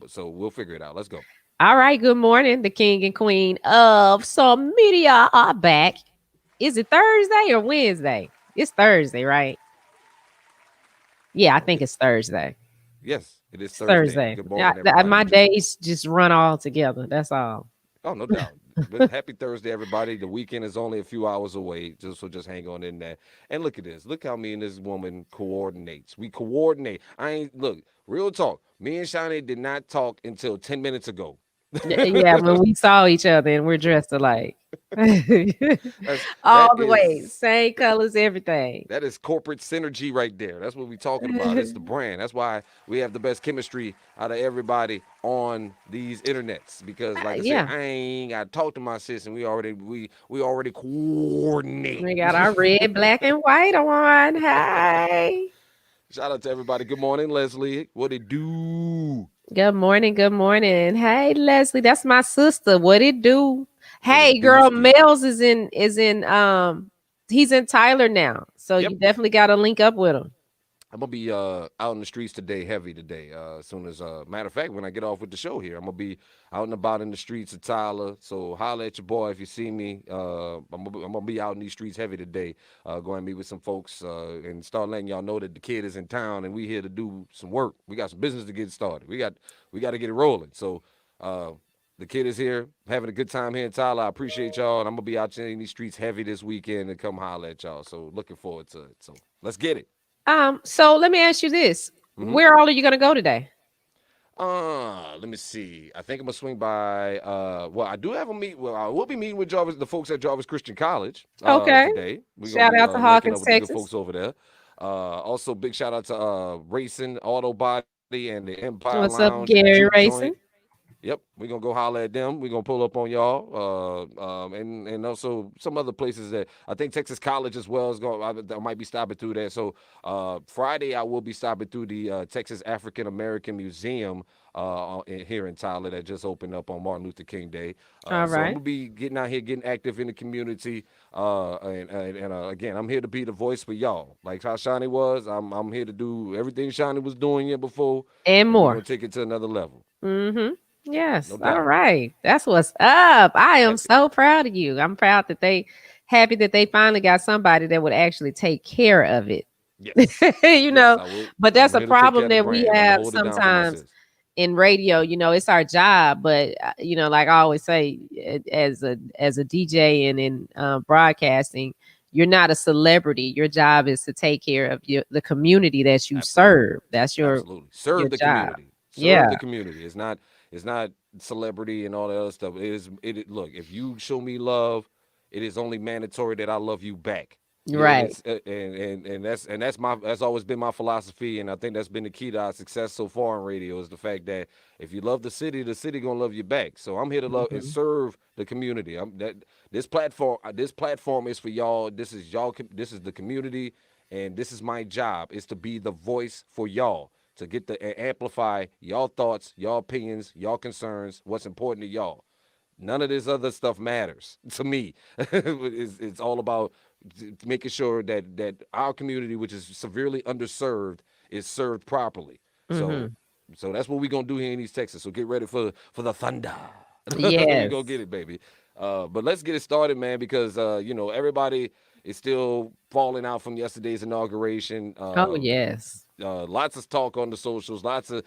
But so we'll figure it out. Let's go. All right, good morning. The king and queen of some media are back. Is it Thursday or Wednesday? It's Thursday, right? Yeah, I think it's Thursday. Yes, it is It's Thursday. Thursday. Good Yeah, morning, everybody. my days just run all together. That's all. Oh, no doubt. But happy Thursday, everybody. The weekend is only a few hours away, just hang on in there. And look at this. Look how me and this woman coordinates. We coordinate. I ain't look, real talk. Me and Shani did not talk until 10 minutes ago. Yeah, when we saw each other and we're dressed alike. That's All that the way, is same colors, everything. that is corporate synergy right there. That's what we're talking about. It's the brand. That's why we have the best chemistry out of everybody on these internets. Because like I said, Yeah, I ain't got to talk to my sis, and we already coordinate. we got our red, black, and white on. Hey. Shout out to everybody. Good morning, Leslie. What it do? Good morning. Good morning. Hey, Leslie, that's my sister. What it do? What it Hey, do, girl, ski? Melz is in he's in Tyler now. So Yep. you definitely gotta link up with him. I'm gonna be out in the streets today, heavy today. As soon as matter of fact, when I get off with the show here, I'm gonna be out and about in the streets of Tyler. So holla at your boy if you see me. I'm gonna be out in these streets heavy today. Going to meet with some folks and start letting y'all know that the kid is in town and we here to do some work. We got some business to get started. We got to get it rolling. So uh, the kid is here, having a good time here in Tyler. I appreciate y'all, and I'm gonna be out in these streets heavy this weekend and come holla at y'all. So looking forward to it. So let's get it. So let me ask you this. Mm-hmm. Where all are you gonna go today? Let me see. I think I'm gonna swing by. Well, I do have a meet. Well, I will be meeting with Jarvis, the folks at Jarvis Christian College. Okay. Today we're gonna Shout be out to linking up Hawkins, with the good Texas. folks over there. Also, big shout out to Racing Auto Body and the Empire What's Lounge up, and the Juke Gary Joint. Racing? Yep, we're gonna go holler at them. We're gonna pull up on y'all, and also some other places that I think Texas College as well is going. I might be stopping through there. So Friday I will be stopping through the Texas African American Museum here in Tyler that just opened up on Martin Luther King Day. All So I'm right. gonna be getting out here, getting active in the community. Again, I'm here to be the voice for y'all. Like how Shani was, I'm here to do everything Shani was doing here before, And and we're gonna more. take it to another level. Mm-hmm. No Yes. All doubt. right. That's what's up. I am Happy. so proud of you. I'm proud that they happy that they finally got somebody that would actually take care of it. Yes. you Yes, know, I will. but I'm that's a here to take care problem of the that we brand. I'm gonna have hold it down for my sometimes sis. in radio. It's our job, but like I always say, as a DJ and in broadcasting, you're not a celebrity. Your job is to take care of the community that you Absolutely. serve. That's Absolutely. your Serve the job. community. Serve Yeah. the community. It's not celebrity and all that other stuff. Look, if you show me love, it is only mandatory that I love you back. Right. It's that's always been my philosophy, and I think that's been the key to our success so far in radio is the fact that if you love the city gonna love you back. So I'm here to love and Mhm. serve the community. This platform is for y'all. This is the community, and this is my job is to be the voice for y'all to get the and amplify y'all thoughts, y'all opinions, y'all concerns, what's important to y'all. None of this other stuff matters to me. It's all about making sure that our community, which is severely underserved, is served properly. So, Mhm. so that's what we're gonna do here in East Texas. So get ready for the thunder. We gonna Yes. get it, baby. But let's get it started, man, because everybody is still falling out from yesterday's inauguration. Oh, yes. Lots of talk on the socials, lots of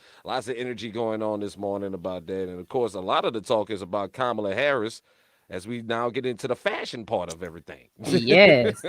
energy going on this morning about that, and of course, a lot of the talk is about Kamala Harris, as we now get into the fashion part of everything. Yes.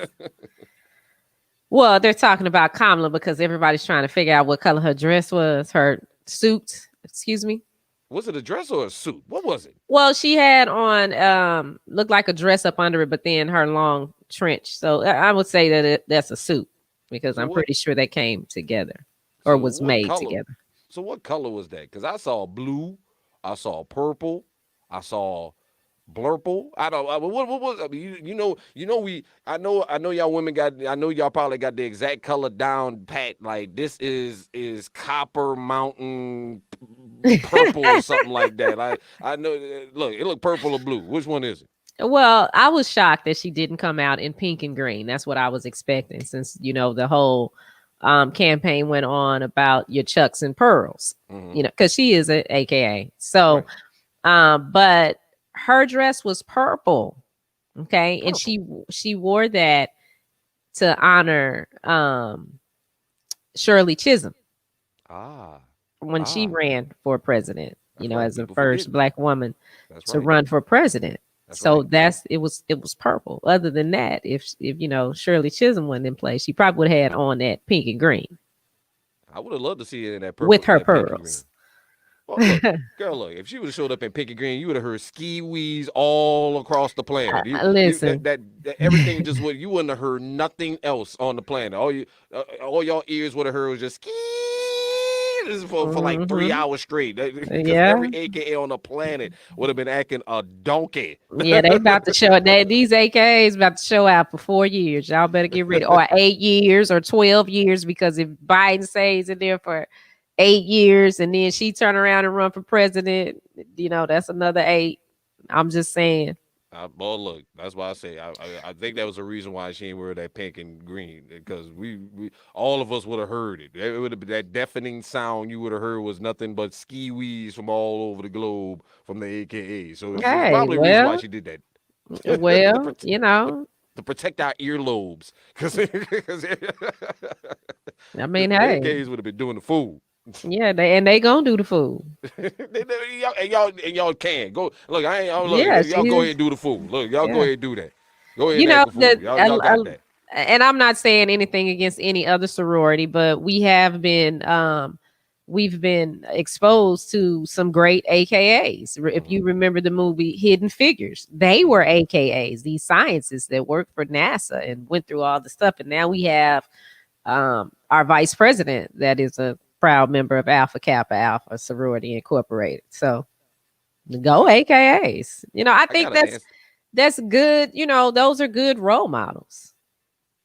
Well, they're talking about Kamala because everybody's trying to figure out what color her dress was, her suit, excuse me. Was it a dress or a suit? What was it? Well, she had on looked like a dress up under it, but then her long trench. So I would say that that's a suit because So I'm what? pretty sure they came together or So was what made color? together. So what color was that? Because I saw blue, I saw purple, I saw blurple. I don't. What was? I mean, we. I know y'all women got. I know y'all probably got the exact color down pat. Like this is Copper Mountain purple or something like that. I know. Look, it looked purple or blue. Which one is it? Well, I was shocked that she didn't come out in pink and green. That's what I was expecting since, the whole campaign went on about your Chucks and Pearls, Hmm. because she is a AKA. So, Right. but her dress was purple. Okay. And Purple. she wore that to honor Shirley Chisholm Ah. when she Ah. ran for president, That's right. as the People first forgetting. black woman That's to right. run for president. That's So right. it was purple. Other than that, if Shirley Chisholm wasn't in place, she probably would have had on that pink and green I would have loved to see it in that with purple, her that pink and green. pearls. Well, look, girl, look. If she would have showed up in pink and green, you would have heard ski wheeze all across the planet. Listen, That everything just would. You wouldn't have heard nothing else on the planet. All y'all ears would have heard was just ski. This is for like 3 hours straight. Because yeah, every AKA on the planet would have been acting a donkey. yeah, they about to show these AKAs about to show out for 4 years. Y'all better get ready, or 8 years, or 12 years, because if Biden stays in there for 8 years and then she turn around and run for president, that's another 8. I'm just saying. Well, look, that's why I say I think that was the reason why she ain't wear that pink and green because we all of us would have heard it. It would have been that deafening sound you would have heard was nothing but ski wees from all over the globe from the AKA. So it's Hey, probably a reason why well, she did that to, well, to, to protect our earlobes because I mean, the hey, AKAs would have been doing the fool. yeah, they gonna do the fool. y'all can go look. I ain't Yeah, look. Y'all go ahead she's and do the fool. Look, y'all go yeah. ahead and do that. Go ahead You and know act a fool. that, Y'all got that. and I'm not saying anything against any other sorority, but we've been exposed to some great AKAs. If Hmm. you remember the movie Hidden Figures, they were Hmm. AKAs, these scientists that worked for NASA and went through all the stuff. And now we have our vice president that is a proud member of Alpha Kappa Alpha Sorority Incorporated. So go I, AKAs. I I think got an answer. that's good. Those are good role models.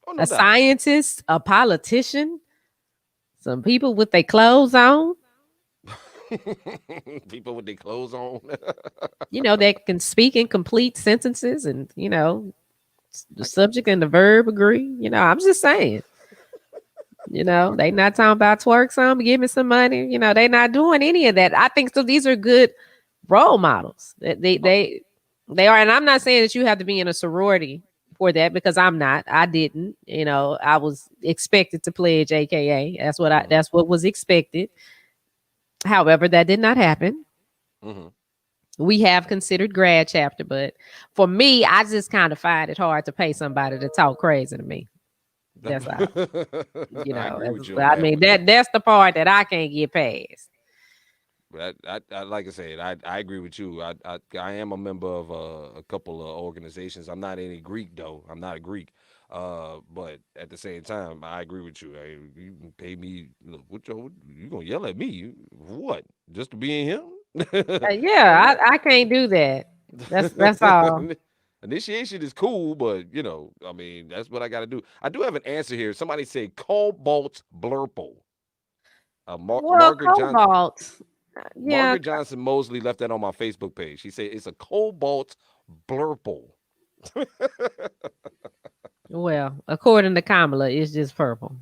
Oh, no A doubt. scientist, a politician, some people with their clothes on, People with their clothes on. that can speak in complete sentences, and the subject and the verb agree. I'm just saying. They not talking about twerk some, give me some money. They not doing any of that. I think so. These are good role models. Oh, They are, and I'm not saying that you have to be in a sorority for that, because I'm not. I didn't. I was expected to pledge AKA. mhm, That's what was expected. However, that did not happen. mhm. We have considered grad chapter, but for me, I just kind of find it hard to pay somebody to talk crazy to me. That's all. I agree with you on I that mean, one. that's the part that I can't get past. But I like I said, I agree with you. I am a member of a couple of organizations. I'm not any Greek though. I'm not a Greek. But at the same time, I agree with you. You can pay me. Look, you gonna yell at me? What? Just to be in here? Yeah, I can't do that. That's all. Initiation is cool, but I mean, that's what I got to do. I do have an answer here. Somebody said Cobalt Blurple. Well, cobalt. Yeah. Margaret Johnson Mosley left that on my Facebook page. She said it's a Cobalt Blurple. Well, according to Kamala, it's just purple.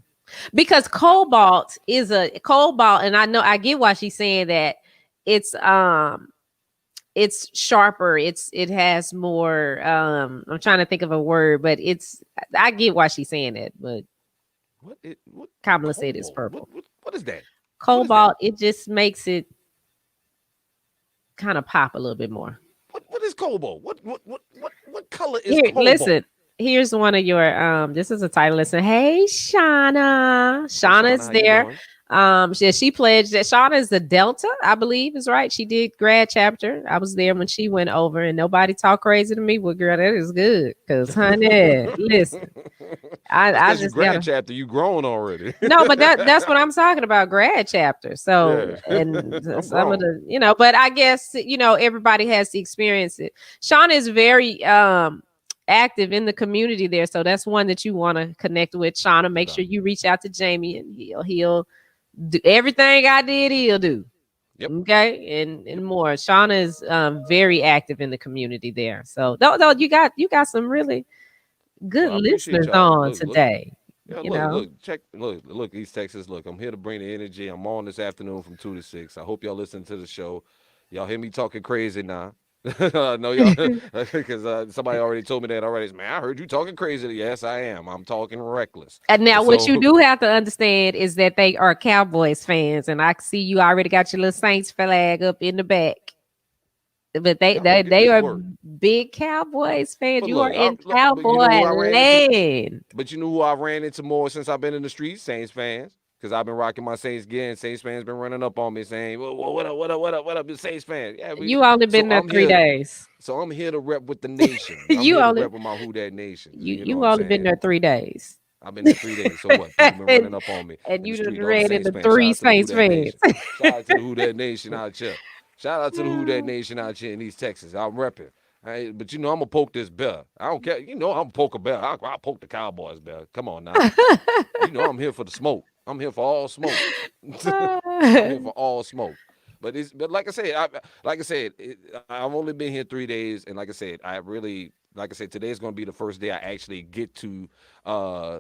Because cobalt is a cobalt, and I know I get why she's saying that. It's it's sharper. It has more. I'm trying to think of a word, but I get why she's saying that. But What Kamala said it's Cobalt? purple. What is that? What is that? Cobalt, it just makes it kind of pop a little bit more. What is Cobalt? What color is Here, Cobalt? listen. Here's one of your this is a title. Listen, hey Shauna. Hey Shauna Shauna, is how you there. doing? She pledged that Shauna is the Delta, I believe is right. She did grad chapter. I was there when she went over, and nobody talked crazy to me. Well, girl, that is good. Cause honey, listen, That's I because you just grad gotta chapter. You grown already. no, but that's what I'm talking about, grad chapter. So, Yeah, and I'm some of grown. the, but I guess everybody has to experience it. Shauna is very active in the community there, so that's one that you want to connect with. Shauna, No make sure doubt. you reach out to Jamie, and he'll do everything I did. He'll do. Yep. Okay, and Yep. more. Shauna is very active in the community there. So, though you got some really good Well, I appreciate listeners y'all. on Look, today. Yeah, You know, look, East Texas. Look, I'm here to bring the energy. I'm on this afternoon from 2 to 6. I hope y'all listen to the show. Y'all hear me talking crazy now. I know y'all because somebody already told me that already. Man, I heard you talking crazy. Yes, I am. I'm talking reckless. and now And what you so, do have to understand is that they are Cowboys fans, and I see you already got your little Saints flag up in the back. But they y'all better they get they this are work. big Cowboys fans. But You are look, in but you know who Cowboy I ran into? land. But you know who I ran into more since I've been in the streets? Saints fans. Because I've been rocking my Saints gear, and Saints fans been running up on me saying, well, what up, what up, what up, what up, the Saints fans. Yeah, You only so been there I'm 3 here. days. So I'm here to rep with the nation. I'm you here to only rep with my Who That Nation. you You know you what I'm only been saying? there 3 days. I've been there 3 days. So what? People been running and, up on me and in the you done street. All the ran Saints into fans. Shout three out to the Who Saints That fans. Nation. Shout out to the Who That Nation out here. Shout out to the Who That Nation out here in East Texas. I'm repping. But you know, I'm gonna poke this bell. I don't care. You know, I'm gonna poke a bell. I'll poke the Cowboys bell. Come on now. You know, I'm here for the smoke. I'm here for all smoke. I'm here for all smoke. But like I said, I've only been here 3 days, and like I said, like I said, today is going to be the first day I actually get to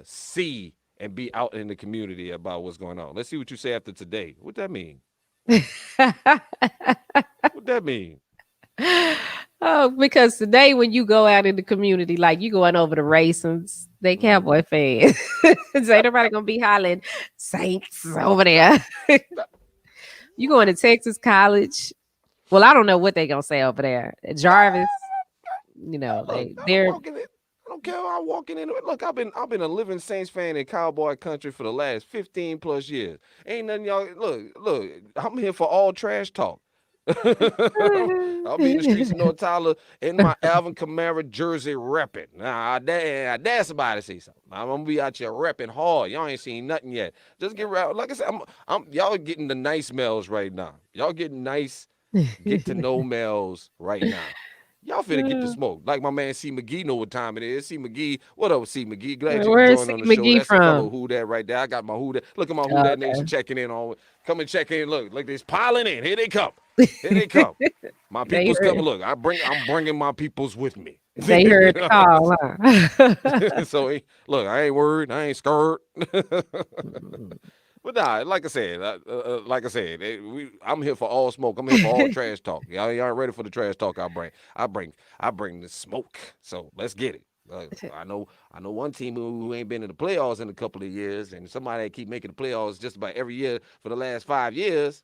see and be out in the community about what's going on. Let's see what you say after today. What that mean? What that mean? Oh, because today when you go out in the community, like you going over the raisins, they Mm-hmm. Cowboy fans. So ain't nobody gonna be hollering Saints over there. You going to Texas College? Well, I don't know what they gonna say over there. Jarvis, you know, Look, I'm they're walking in. I don't care how I'm walking into it. Look, I've been a living Saints fan in Cowboy country for the last 15 plus years. Ain't nothing y'all look. I'm here for all trash talk. I'll be in the streets of North Tyler in my Alvin Kamara jersey repping. Nah, I dare somebody to say something. I'm gonna be out here repping hard. Y'all ain't seen nothing yet. Just get around. Like I said, y'all getting the nice Melz right now. Y'all getting nice get to know Melz right now. Y'all finna get the smoke. Like my man C. McGee know what time it is. C. McGee, what up, C. McGee? Glad you could where's join C on the show. McGee That's a fellow from? Who That right there. I got my Who That. Look at my Who That Okay. Nation checking in on. Come and check in. Look, they's piling in. Here they come. Here they come. My they people's coming. heard Look, I'm bringing my peoples with me. they heard the call, huh? So look, I ain't worried. I ain't scared. But nah, like I said, I'm here for all smoke. I'm here for all trash talk. Y'all ain't ready for the trash talk I bring. I bring the smoke. So let's get it. I know one team who ain't been in the playoffs in a couple of years, and somebody that keep making the playoffs just about every year for the last 5 years.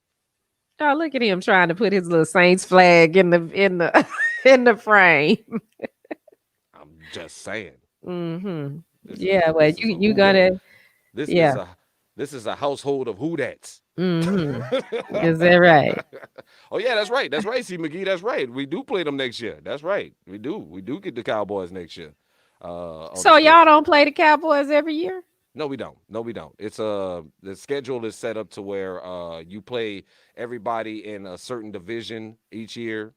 Oh, look at him trying to put his little Saints flag in the in the frame. I'm just saying. Mm-hmm. This is Yeah, a well, this is a you who that. gotta, This is yeah. a this is a household of who that's. Mm-hmm. Is that right? Oh yeah, that's right. That's right, C. McGee. That's right. We do play them next year. That's right. We do. We do get the Cowboys next year on the So y'all schedule. don't play the Cowboys every year? No, we don't. No, we don't. It's the schedule is set up to where you play everybody in a certain division each year.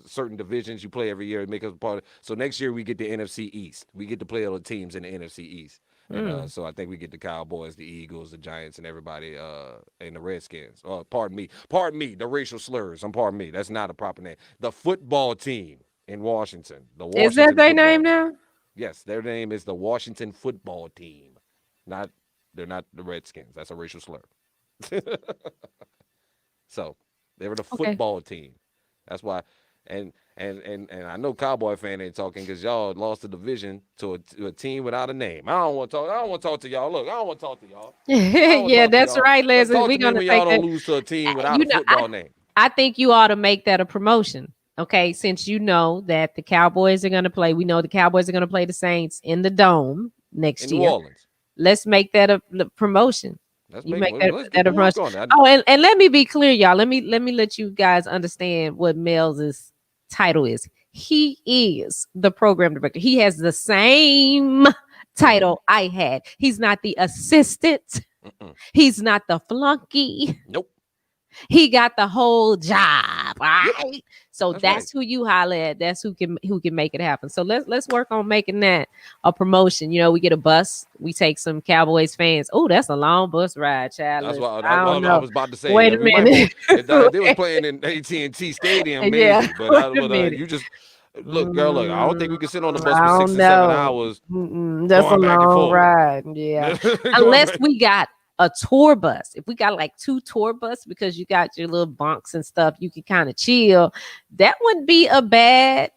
Certain divisions you play every year make us part of. So next year we get the NFC East. We get to play all the teams in the NFC East. And Mm. so I think we get the Cowboys, the Eagles, the Giants, and everybody and the Redskins. Pardon me, the racial slurs. Pardon me. That's not a proper name. The football team in Washington, the Is that Washington their name football team. now? Yes, their name is the Washington football team. Not they're not the Redskins. That's a racial slur. So they were the Okay. football team. That's why. And I know Cowboy fan ain't talking because y'all lost the division to a team without a name. I don't want to talk. I don't want to talk to y'all. Look, I don't want to talk to y'all. I don't want to Yeah, talk to that's y'all. right, Look, Leslie. talk We're to me gonna when y'all take don't that. lose to a team without a You know, football name. I think you ought to make that a promotion. Okay, since you know that the Cowboys are gonna play, we know the Cowboys are gonna play the Saints in the dome In next New year. Orleans. Let's make that a promotion. Let's You make. make that Let's get that the a work promotion. on that. Oh, and let me be clear, y'all. Let you guys understand what Mel's title is. He is the program director. He has the same Mm-hmm. title I had. He's not the assistant. Mm-mm. He's not the flunky. Nope. He got the whole job. All Yep. right. So That's right. that's who you holler at. That's who can make it happen. So let's work on making that a promotion. You know, we get a bus, we take some Cowboys fans. Oh, that's a long bus ride, That's child. what I don't I know. was about to say. Wait a We might want minute. if they was playing in AT&T Stadium, Yeah, maybe. But wait a you minute. just Look, girl, look. I don't think we can sit on the bus I for don't 6 to 7 hours know. That's a going back and long forth. ride. Yeah. Going Unless back. we got a tour bus. If we got like 2 tour bus because you got your little bunks and stuff, you can kind of chill. That wouldn't be a bad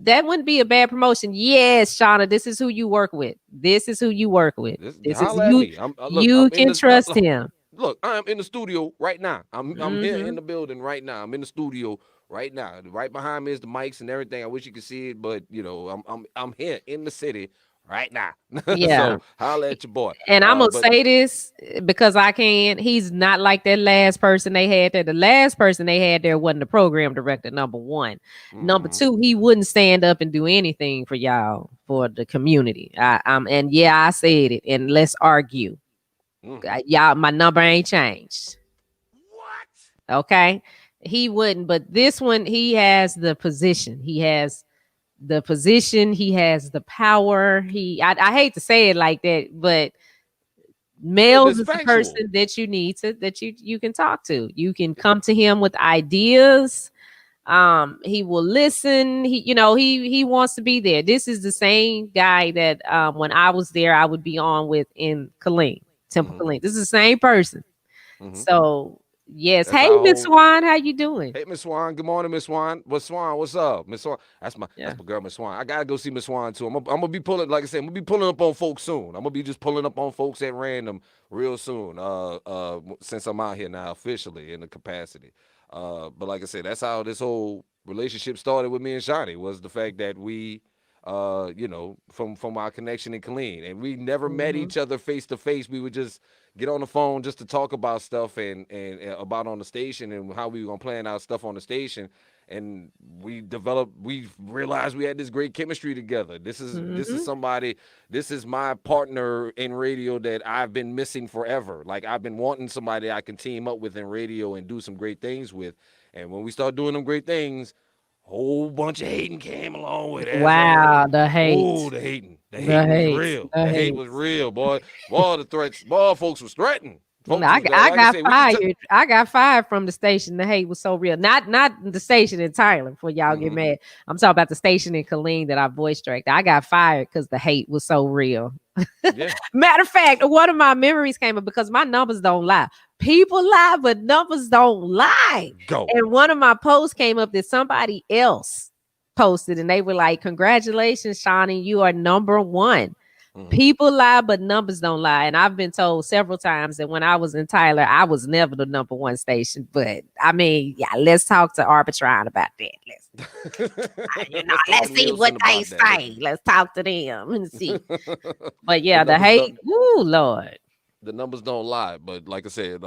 that wouldn't be a bad promotion. Yes, Shauna, this is who you work with. This is who you work with. Just This is holla at you. me. I'm look. You I'm in can the trust him. look. I'm in the studio right now. I'm here in Hmm. the building right now. I'm in the studio right now. Right behind me is the mics and everything. I wish you could see it, but I'm here in the city right now. Yeah. So holla at your boy. And I'm gonna But say this because I can. He's not like that last person they had there. The last person they had there wasn't the program director. Number one, number mm-hmm, two, he wouldn't stand up and do anything for y'all for the community. And yeah, I said it. And let's argue. mm-hmm. Y'all, my number ain't changed. What? Okay, he wouldn't. But this one, he has the position. He has the position. He has the power. I hate to say it like that, but But Melz it's is the factual. person that you need to that you can talk to. You can come to him with ideas. He will listen. He wants to be there. This is the same guy that when I was there, I would be on with in Killeen, Temple Mm-hmm, Killeen. This is the same person. mm-hmm. So yes. That's Hey, Miss how. Swan, how you doing? Hey, Miss Swan. Good morning, Miss Swan. What's Swan? What's up, Miss Swan? Yeah. That's my girl, Miss Swan. I gotta go see Miss Swan too. I'm gonna be pulling, like I said, I'm gonna be pulling up on folks soon. I'm gonna be just pulling up on folks at random real soon. Since I'm out here now officially in the capacity. But like I said, that's how this whole relationship started with me and Shani was the fact that we, from our connection in Killeen, and we never met Hmm. each other face to face. We would just get on the phone just to talk about stuff and about on the station and how we were gonna plan out stuff on the station. And we realized we had this great chemistry together. This is Hmm. somebody, this is my partner in radio that I've been missing forever. Like I've been wanting somebody I can team up with in radio and do some great things with. And when we start doing them great things, whole bunch of hating came along with it, as Wow, always. the Oh, hate, the hating. The the hating was hate, real. the The hate hate. was real, boy. Boy, the threats, boy, folks was threatening. Folks I, was I like I got said, we can tell. fired. I got fired from the station. The hate was so real. Not the station in Thailand for y'all get Mm-hmm. mad. I'm talking about the station in Killeen that I voice directed. I got fired because the hate was so real. Yeah. Matter of fact, one of my memories came up because my numbers don't lie. People lie, but numbers don't lie. Go. And one of my posts came up that somebody else posted, and they were like, "Congratulations, Shani, you are number one." Mm-hmm. People lie, but numbers don't lie. And I've been told several times that when I was in Tyler, I was never the number one station. But I mean, yeah, let's talk to Arbitron about that. Let's talk to Let's see what Nielsen they about that. say. Let's talk to them and see. But The yeah, the numbers hate, don't ooh, Lord. the numbers don't lie. But like I said,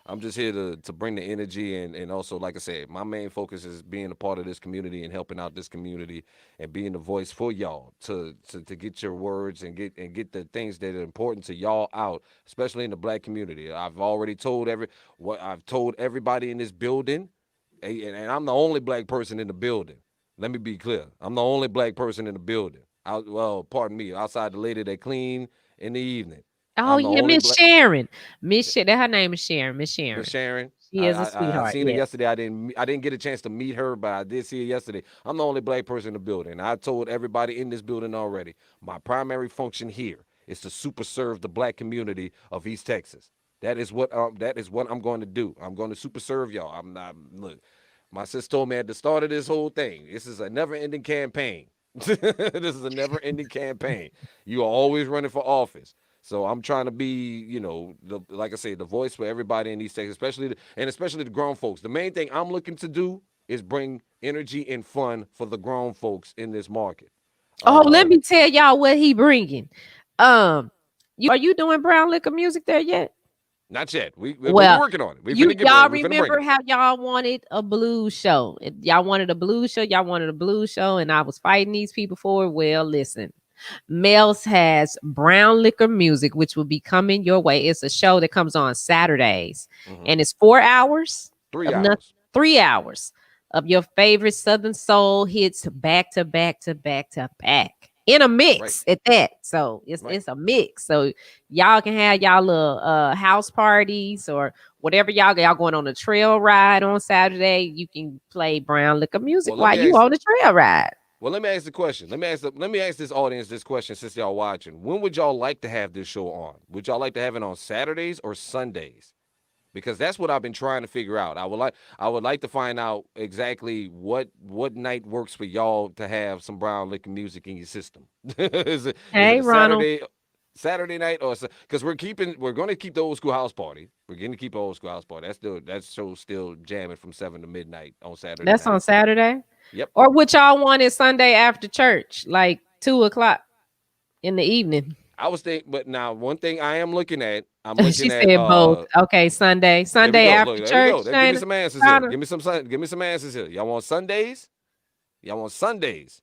I'm just here to bring the energy and also like I said, my main focus is being a part of this community and helping out this community and being the voice for y'all to get your words and get the things that are important to y'all out, especially in the black community. I've told everybody in this building, and I'm the only black person in the building. Let me be clear. I'm the only black person in the building. Well, pardon me, outside the lady that clean in the evening. Oh I'm the yeah, only Miss black. Sharon. That her name is Sharon. Miss Miss Sharon. Sharon. She I, is a I sweetheart. seen her Yes. yesterday. I didn't get a chance to meet her, but I did see her yesterday. I'm the only black person in the building. I told everybody in this building already. My primary function here is to super serve the black community of East Texas. That is what I'm going to do. I'm going to super serve y'all. I'm not look. My sister told me at the start of this whole thing, this is a never-ending campaign. This is a never-ending campaign. You are always running for office. So I'm trying to be, like I say, the voice for everybody in these states, especially the grown folks. The main thing I'm looking to do is bring energy and fun for the grown folks in this market. Oh, let Uh, me tell y'all what he bringing. Um, are you doing brown liquor music there yet? Not yet. We're Well, working on it. We finna get ready. y'all We finna bring remember it. how y'all wanted a blues show? Y'all wanted a blues show. Y'all wanted a blues show, and I was fighting these people for it. Well, listen, Melz has brown liquor music, which will be coming your way. It's a show that comes on Saturdays, Hmm. and it's 4 hours Three of nothing, hours. 3 hours of your favorite Southern soul hits back to back to back to back in a Right. mix at that. So it's Right. it's a mix. So y'all can have y'all little house parties or whatever y'all going on a trail ride on Saturday. You can play brown liquor music Well, let while me you ask. on the trail ride. Well, let me ask the question. Let me ask this audience this question since y'all watching. When would y'all like to have this show on? Would y'all like to have it on Saturdays or Sundays? Because that's what I've been trying to figure out. I would like to find out exactly what night works for y'all to have some brown liquor music in your system. Is it Hey, a Ronald. Saturday night or because we're going to keep the old school house party. We're going to keep the old school house party. That show's still jamming from 7 to midnight on Saturday That's on night. Saturday. Yep. Or what y'all want is Sunday after church, like 2 o'clock in the evening. I was thinking, but now one thing I am looking at, She said both. Okay, Sunday. there we Sunday go. after Look, there we church, go. Give me Shana. some answers here. Shana. Give me some answers here. Y'all want Sundays? Y'all want Sundays?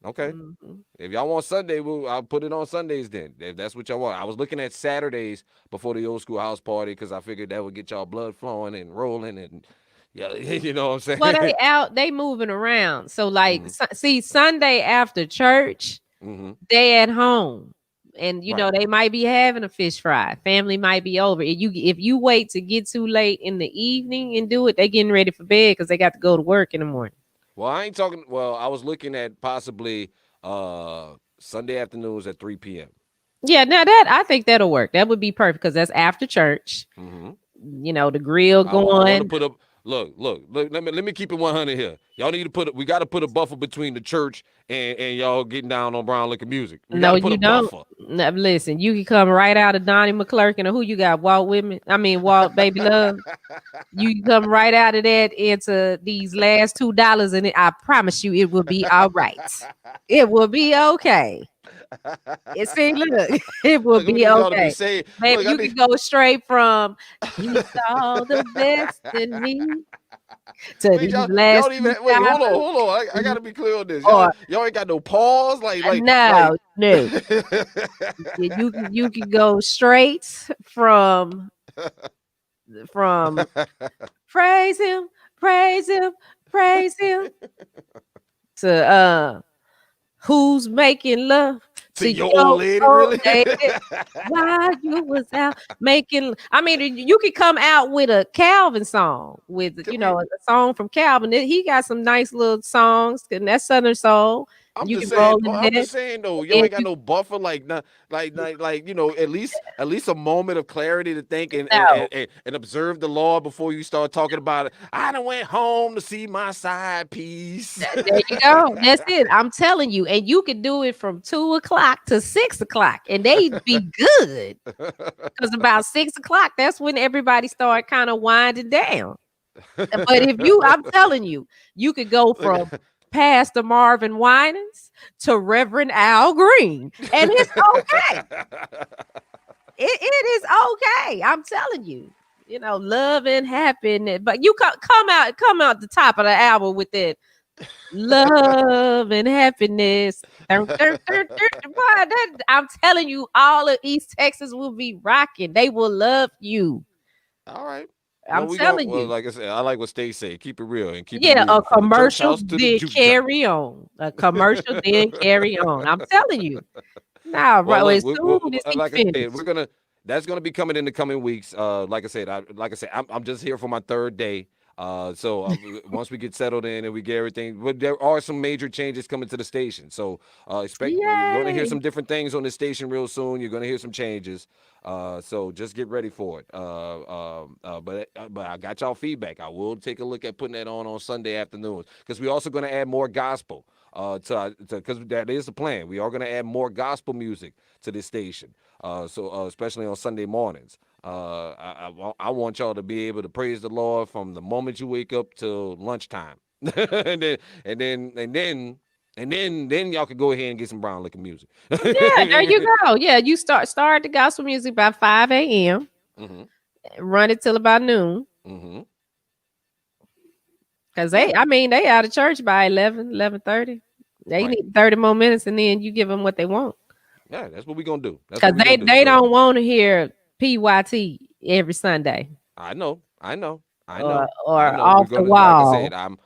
Okay. Mhm. If y'all want Sunday, I'll put it on Sundays then. If that's what y'all want. I was looking at Saturdays before the old school house party because I figured that would get y'all blood flowing and rolling and yeah, you know what I'm Well, saying? they moving around. So like, hmm see, Sunday after church, hmm they at home. And Right. they might be having a fish fry. Family might be over. If you wait to get too late in the evening and do it, they getting ready for bed because they got to go to work in the morning. Well, I ain't talking. Well, I was looking at possibly Sunday afternoons at 3 p.m. Yeah, now that I think that'll work. That would be perfect because that's after church. hmm The grill I want to going. put up. Look. Let me keep it 100 here. Y'all need to put. We got to put a buffer between the church and y'all getting down on brown liquor music. We got No, to put you a don't. buffer. No, listen, you can come right out of Donnie McClurkin or who you got, Walt Whitman. I mean, Walt Baby Love. You can come right out of that into these last $2, and I promise you, it will be all right. It will be okay. It see, look, it will Look, we be need y'all to be okay. saying. Baby, Look, I you can need. go straight from he saw the best in me to Wait, these y'all last don't even two wait. dollars. Hold on. I gotta be clear on this. Or Y'all ain't got no pause. no, no. You can go straight from praise him, praise him, praise him to who's making love to to your old your lady, old really? lady while you was out making. I mean, you could come out with a Calvin song with Can we? a song from Calvin. He got some nice little songs and that Southern soul. And you can roll in I'm that. just saying though, y'all If ain't got you no buffer, like not, at least a moment of clarity to think know. and observe the law before you start talking about it. I done went home to see my side piece. There you go. That's it. I'm telling you. And you could do it from 2 o'clock to 6 o'clock, and they'd be good. Because about 6 o'clock, that's when everybody start kind of winding down. But I'm telling you, you could go from Look. Pastor Marvin Winans to Reverend Al Green, and it's okay. It is okay. I'm telling you. Love and happiness. But you come out the top of the album with that love and happiness. Boy, I'm telling you, all of East Texas will be rocking. They will love you. All right. Well, I'm we go. telling Well, you. like I said, I like what Stacey said. Keep it real and keep it Yeah, a moving from the church commercial, house to the then juke joint. carry on. A commercial, then carry on. I'm telling you. Nah, Well, right. look, As soon as he like I said, finished. that's gonna be coming in the coming weeks. Like I said, I'm just here for my third day. Once we get settled in and we get everything, but there are some major changes coming to the station. So expect you're gonna hear Yay. some different things on the station real soon. You're gonna hear some changes. So just get ready for it. But I got y'all feedback. I will take a look at putting that on Sunday afternoons because we're also gonna add more gospel. Because that is the plan. We are going to add more gospel music to this station. Especially on Sunday mornings. I want y'all to be able to praise the Lord from the moment you wake up till lunchtime, and then and then and then then y'all can go ahead and get some brown liquor music. Yeah, there you go. Yeah, you start the gospel music by 5 a.m. hmm Run it till about noon. hmm Cause Yeah, they out of church by 11:30. They right. need 30 more minutes, and then you give them what they want. Yeah, that's what we gonna do. That's Cause what we they gonna do. they So don't want to hear PYT every Sunday I know, I know, I or know, I or know. We're off the gonna, like I said, wall.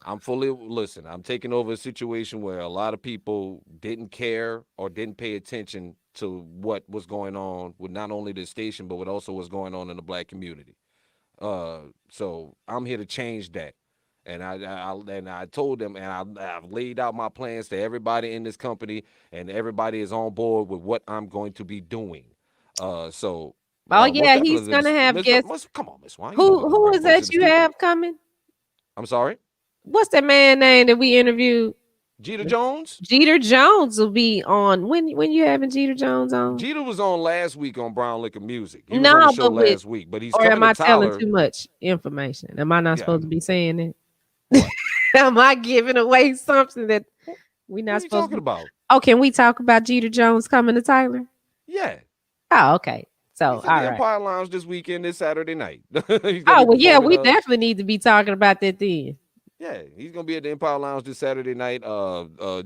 I'm fully listen. I'm taking over a situation where a lot of people didn't care or didn't pay attention to what was going on with not only the station but with also what's going on in the black community. So I'm here to change that. And I told them, and I've laid out my plans to everybody in this company, and everybody is on board with what I'm going to be doing. So Oh most yeah, he's definitely, gonna have guests. come on, Miss Wine, you know we're gonna Who bring is folks to that the you studio. have coming? I'm sorry, What's that man name that we interviewed? Jeter Jones. Jeter Jones will be on. When you having Jeter Jones on? Jeter was on last week on Brown Liquor Music. He was on the No, show but with, last week, but he's or coming am to I telling Tyler. too much information? Am I not Yeah, supposed to be saying it? what? Am I giving away something that we're What not are you supposed to talking be? about? Oh, can we talk about Jeter Jones coming to Tyler? Yeah, Oh, okay. So, he's at all the right. Empire Lounge this weekend, this Saturday night. He's gonna Oh, be well, yeah, performing. we definitely need to be talking about that then. Yeah, he's gonna be at the Empire Lounge this Saturday night.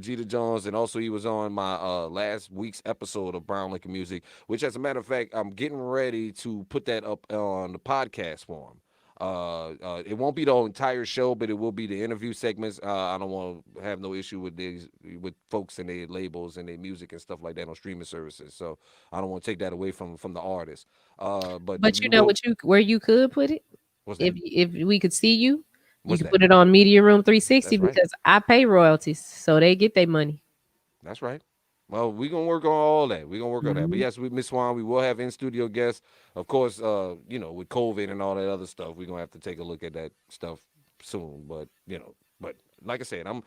Jeter Jones, and also he was on my last week's episode of Brown Liquor Music, which, as a matter of fact, I'm getting ready to put that up on the podcast form. It won't be the entire show, but it will be the interview segments. I don't want to have no issue with these with folks and their labels and their music and stuff like that on streaming services. So I don't want to take that away from the artist. But But we you know will. what you where you could put it? What's that? If we could see you, you What's could that? put it on Media Room 360 That's right. because I pay royalties, so they get their money. That's right. Well, we're gonna work on all that. We're gonna work on that. But Mhm. yes, with Miss Swan, we will have in studio guests. Of course, with COVID and all that other stuff, we're gonna have to take a look at that stuff soon. But but like I said, I'm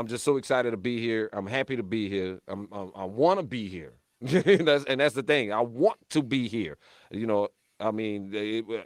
just so excited to be here. I'm happy to be here. I want to be here. That's the thing. I want to be here. You know, I mean,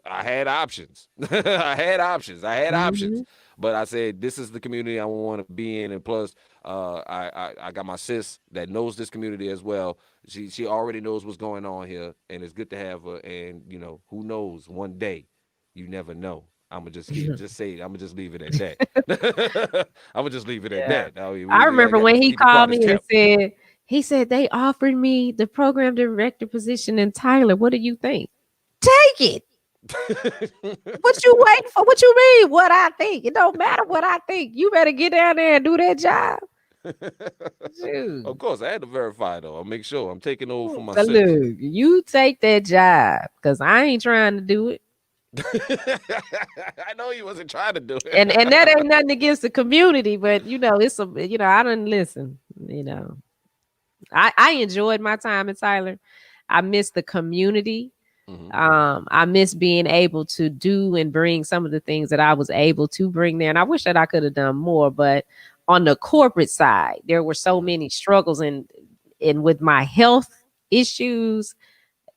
I had options. I had options. I had options. Mhm. But I said, this is the community I want to be in. And plus, I got my sis that knows this community as well. She already knows what's going on here, and it's good to have her. And who knows? One day, you never know. I'm gonna just say I'm gonna just leave it at that. I'm gonna just leave it at Yeah. that. I mean, I I remember got to when he keep it called quiet as me and kept. said, he said they offered me the program director position in Tyler. What do you think? Take it. What you waiting for? What you mean? What I think? It don't matter what I think. You better get down there and do that job. Of Shoot. course, I had to verify though. I'll make sure I'm taking over for my So sis. look, you take that job because I ain't trying to do it. I know he wasn't trying to do And it. that ain't nothing against the community, but it's a I don't listen. I enjoyed my time in Tyler. I miss the community. Hmm. I miss being able to do and bring some of the things that I was able to bring there. And I wish that I could have done more, but on the corporate side, there were so Hmm. many struggles and with my health issues,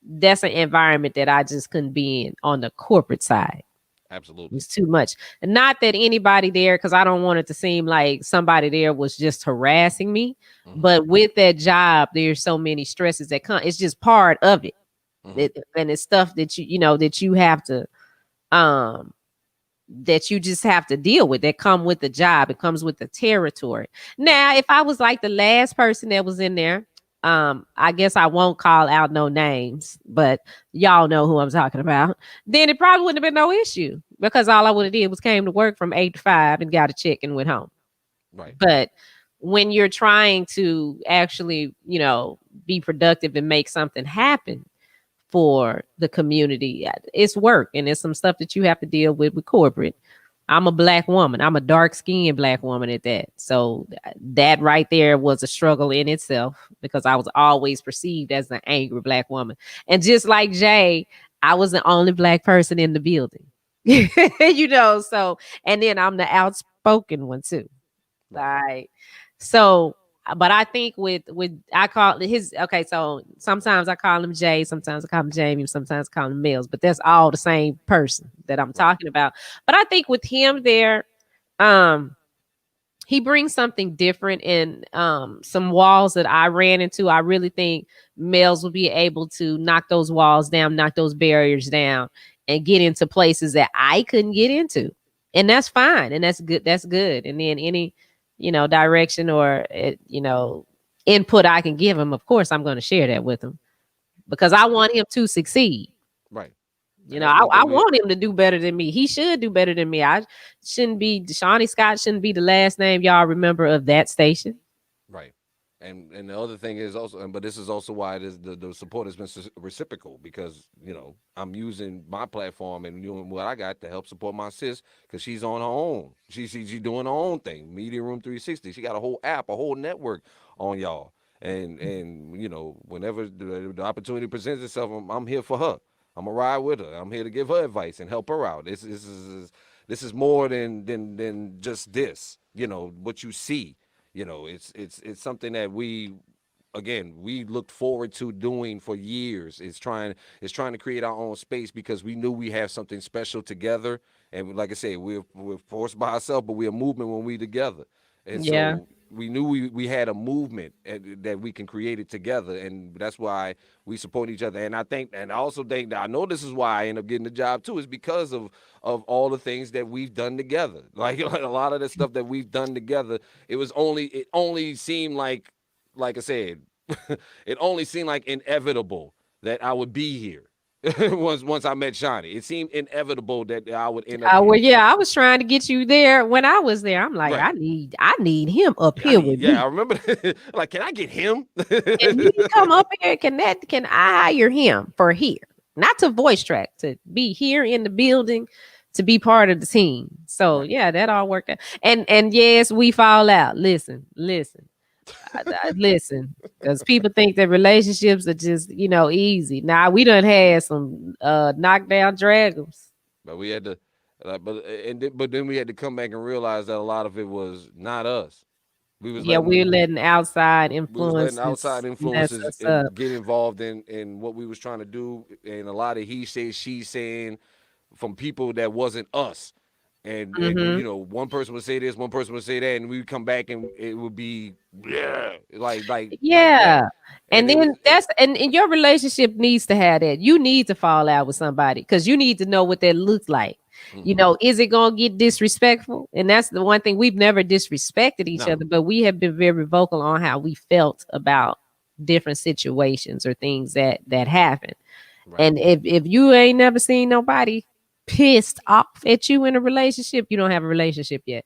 that's an environment that I just couldn't be in on the corporate side. Absolutely. It's too much. And not that anybody there, because I don't want it to seem like somebody there was just harassing me. Hmm. But with that job, there's so many stresses that come. It's just part of it. Hmm. And it's stuff that that you have to um that you just have to deal with that come with the job. It comes with the territory. Right. Now, if I was like the last person that was in there, I guess I won't call out no names, but y'all know who I'm talking about. Then it probably wouldn't have been no issue because all I would have did was came to work from 8 to 5 and got a check and went home. Right. But when you're trying to actually, be productive and make something happen for the community, it's work and it's some stuff that you have to deal with corporate. I'm a black woman. I'm a dark skinned black woman at that. So that right there was a struggle in itself because I was always perceived as an angry black woman. And just like Jay, I was the only black person in the building. So and then I'm the outspoken one too. Right. Right. So, but I think with I call his okay. So sometimes I call him Jay, sometimes I call him Jamie, sometimes I call him Melz, but that's all the same person that I'm Right. talking about. But I think with him there, um, he brings something different in some walls that I ran into. I really think Melz will be able to knock those walls down, knock those barriers down, and get into places that I couldn't get into. And that's fine. And that's good. That's good. And then any, direction or input I can give him, of course, I'm going to share that with him because I Yeah. want him to succeed. Right. You And know, that's I, one I thing we. want him to do better than me. He should do better than me. I shouldn't be Shawnee Scott shouldn't be the last name y'all remember of that station. Right. And the other thing is also, but this is also why the support has been reciprocal, because I'm using my platform and doing what I got to help support my sis, because she's on her own. She's doing her own thing. Media Room 360. She got a whole app, a whole network on y'all. And whenever the opportunity presents itself, I'm here for her. I'm gonna ride with her. I'm here to give her advice and help her out. This is more than just this. What you see. It's something that we looked forward to doing for years. It's trying to create our own space, because we knew we have something special together. And like I said, we're forced by ourselves, but we're a movement when we together. And Yeah. so we knew we had a movement that we can create it together, and that's why we support each other. And I also think that I know this is why I end up getting the job too, is because of all the things that we've done together. Like a lot of the stuff that we've done together, it only seemed like I said, it only seemed like inevitable that I would be here. once I met Shani, it seemed inevitable that I would end up Well, here. yeah, I was trying to get you there when I was there. I'm like, Right. I need him up I here need, with yeah, I me. remember. Like, can I get him? Can he come up here? Can I hire him for here? Not to voice track, to be here in the building, to be part of the team. So Right. yeah, that all worked out. And yes, we fall out. Listen, listen, because people think that relationships are just easy. Now we done had some knockdown dragons. But we had to, but then we had to come back and realize that a lot of it was not us. We was Yeah, we're letting letting outside we was letting outside influences mess influences us up. get involved in what we was trying to do, and a lot of he said, she saying from people that wasn't us. And Hmm. one person would say this, one person would say that, and we would come back and it would be, yeah, like that. Yeah. And And it was then and your relationship needs to have that. You need to fall out with somebody because you need to know what that looks like. mm-hmm. Is it gonna get disrespectful? And that's the one thing, we've never disrespected each No, other, but we have been very vocal on how we felt about different situations or things that happen. right. And if you ain't never seen nobody pissed off at you in a relationship, you don't have a relationship yet.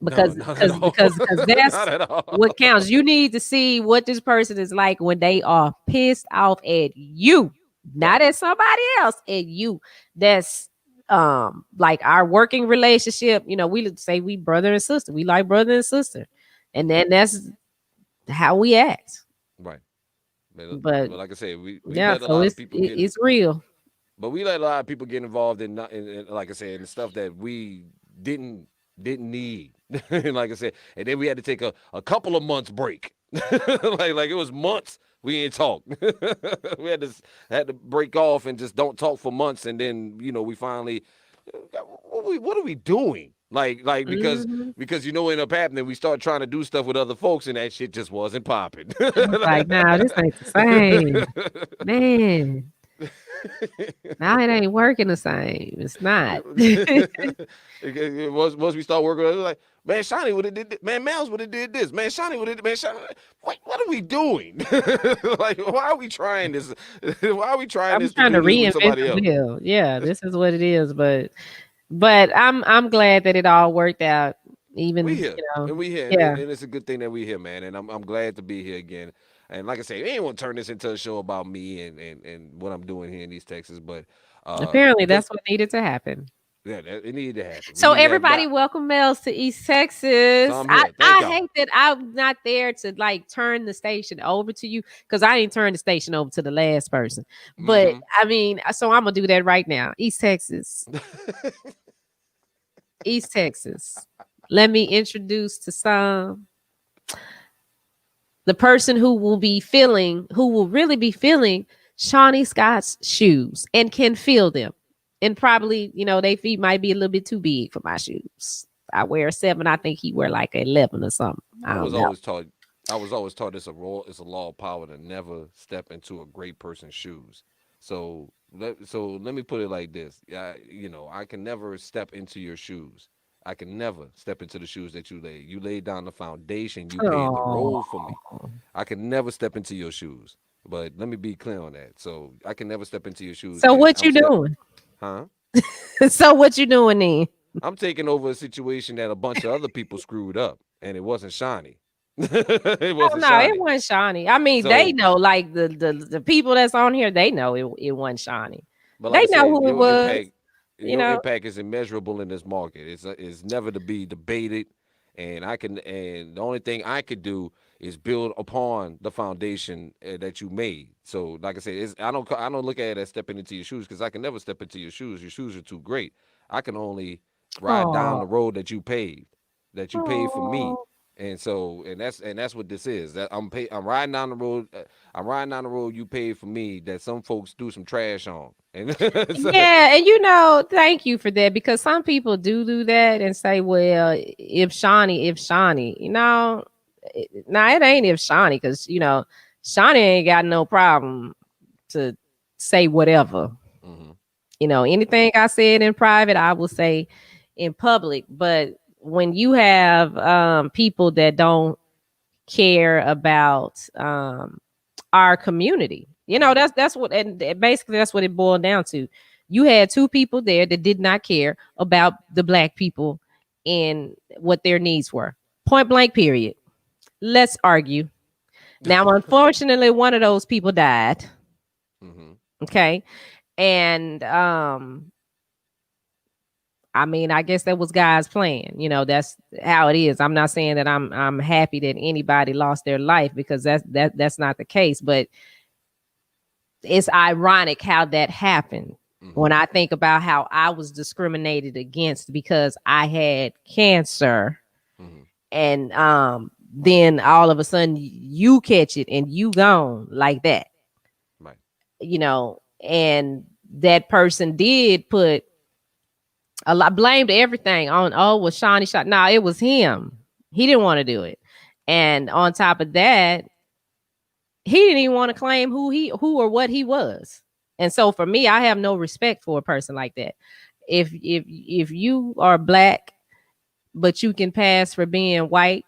No, Because not at because all. because because Not that's at all. what counts. You need to see what this person is like when they are pissed off at you, Right. not at somebody else, at you. That's like our working relationship. We say we brother and sister. We like brother and sister, and then that's how we act. Right. But But like I said, we yeah, let a so lot of it's people it, get it's real. but we let a lot of people get involved in, like I said, in stuff that we didn't didn't need. Like I said, and then we had to take a couple of months break. Like it was months we ain't talk. We had to break off and just don't talk for months, and then we finally, what are we doing? Like Mhm. because end up happening, we start trying to do stuff with other folks, and that shit just wasn't popping. I was like, nah, this ain't the same, man. Now it ain't working the same. It's not. Once we start working, it was like, man, Shani would have did this. Man, Melz would have did this. Man, Shani would have. Man, Shani, what are we doing? Like, why are we trying this? Why are we trying I'm this to trying to do this with reinvent somebody the else? wheel. Yeah, this is what it is. But I'm glad that it all worked out. We Even here and we here, and, yeah. and it's a good thing that we here, man. And I'm glad to be here again. And like I say, we ain't want to turn this into a show about me and what I'm doing here in East Texas, but Apparently, because that's what needed to happen. yeah, it needed to happen. We So need to have everybody, welcome Mel's to East So Texas. I'm I here. Thank I y'all. hate that I'm not there to like turn the station over to you because I didn't turn the station over to the last person. But Hmm. I mean, so I'm gonna do that right now. East Texas, East Texas. Let me introduce to some the person who will really be feeling Shawnee Scott's shoes and can feel them. And probably, their feet might be a little bit too big for my shoes. I wear a 7. I think he wear like a 11 or something. I I don't was know. always taught. I was always taught it's a law of power to never step into a great person's shoes. So let me put it like this. Yeah, I can never step into your shoes. I can never step into the shoes that you laid. You laid down the foundation. You paved the Oh. road for me. I can never step into your shoes. But let me be clear on that. So I can never step into your shoes, So and what you doing? huh? So what you doing then? I'm taking over a situation that a bunch of other people screwed up, and it wasn't Shiny. It Oh wasn't no, it Shani. wasn't Shawnee. I mean, they So, know, like the people that's on here, they know it wasn't Shawnee. but like They I know said, who it was, you your know. impact is immeasurable in this market. It's never to be debated, and the only thing I could do is build upon the foundation that you made. So, like I said, I don't look at it as stepping into your shoes because I can never step into your shoes. Your shoes are too great. I can only ride down Oh, the road that you paved for me. oh. And that's what this is. That I'm riding down the road. I'm riding down the road you paid for me that some folks do some trash on. And Yeah, and thank you for that because some people do that and say, well, if Shawnee, nah, it ain't if Shawnee because Shawnee ain't got no problem to say whatever. Mhm. Anything I said in private, I will say in public. But when you have people that don't care about our community, Mhm. that's what, and basically that's what it boiled down to. You had two people there that did not care about the black people and what their needs were. Point blank, period. Let's argue. Now, unfortunately, one of those people died. Mhm. Okay. And I mean, I guess that was God's plan. That's how it is. I'm not saying that I'm happy that anybody lost their life because that's not the case, but it's ironic how that happened when Mhm. I think about how I was discriminated against because I had cancer Mhm. and then all of a sudden you catch it and you gone like that. Right. And that person did put a lot blamed everything on, oh, well, Shawnee shot. No, it was him. He didn't want to do it. And on top of that, he didn't even want to claim who or what he was. And so for me, I have no respect for a person like that. If you are black, but you can pass for being white,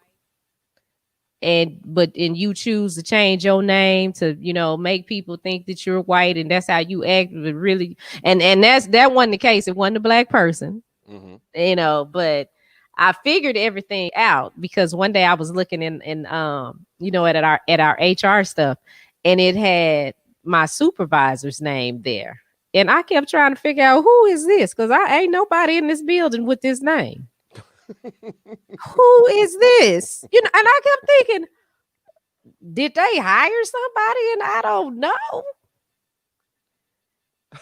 and you choose to change your name to make people think that you're white and that's how you act, but really, and that wasn't the case. It wasn't a black person, Mhm. but I figured everything out because one day I was looking at our HR stuff, and it had my supervisor's name there, and I kept trying to figure out who is this because I ain't nobody in this building with this name. Who is this? And I kept thinking, did they hire somebody and I don't know?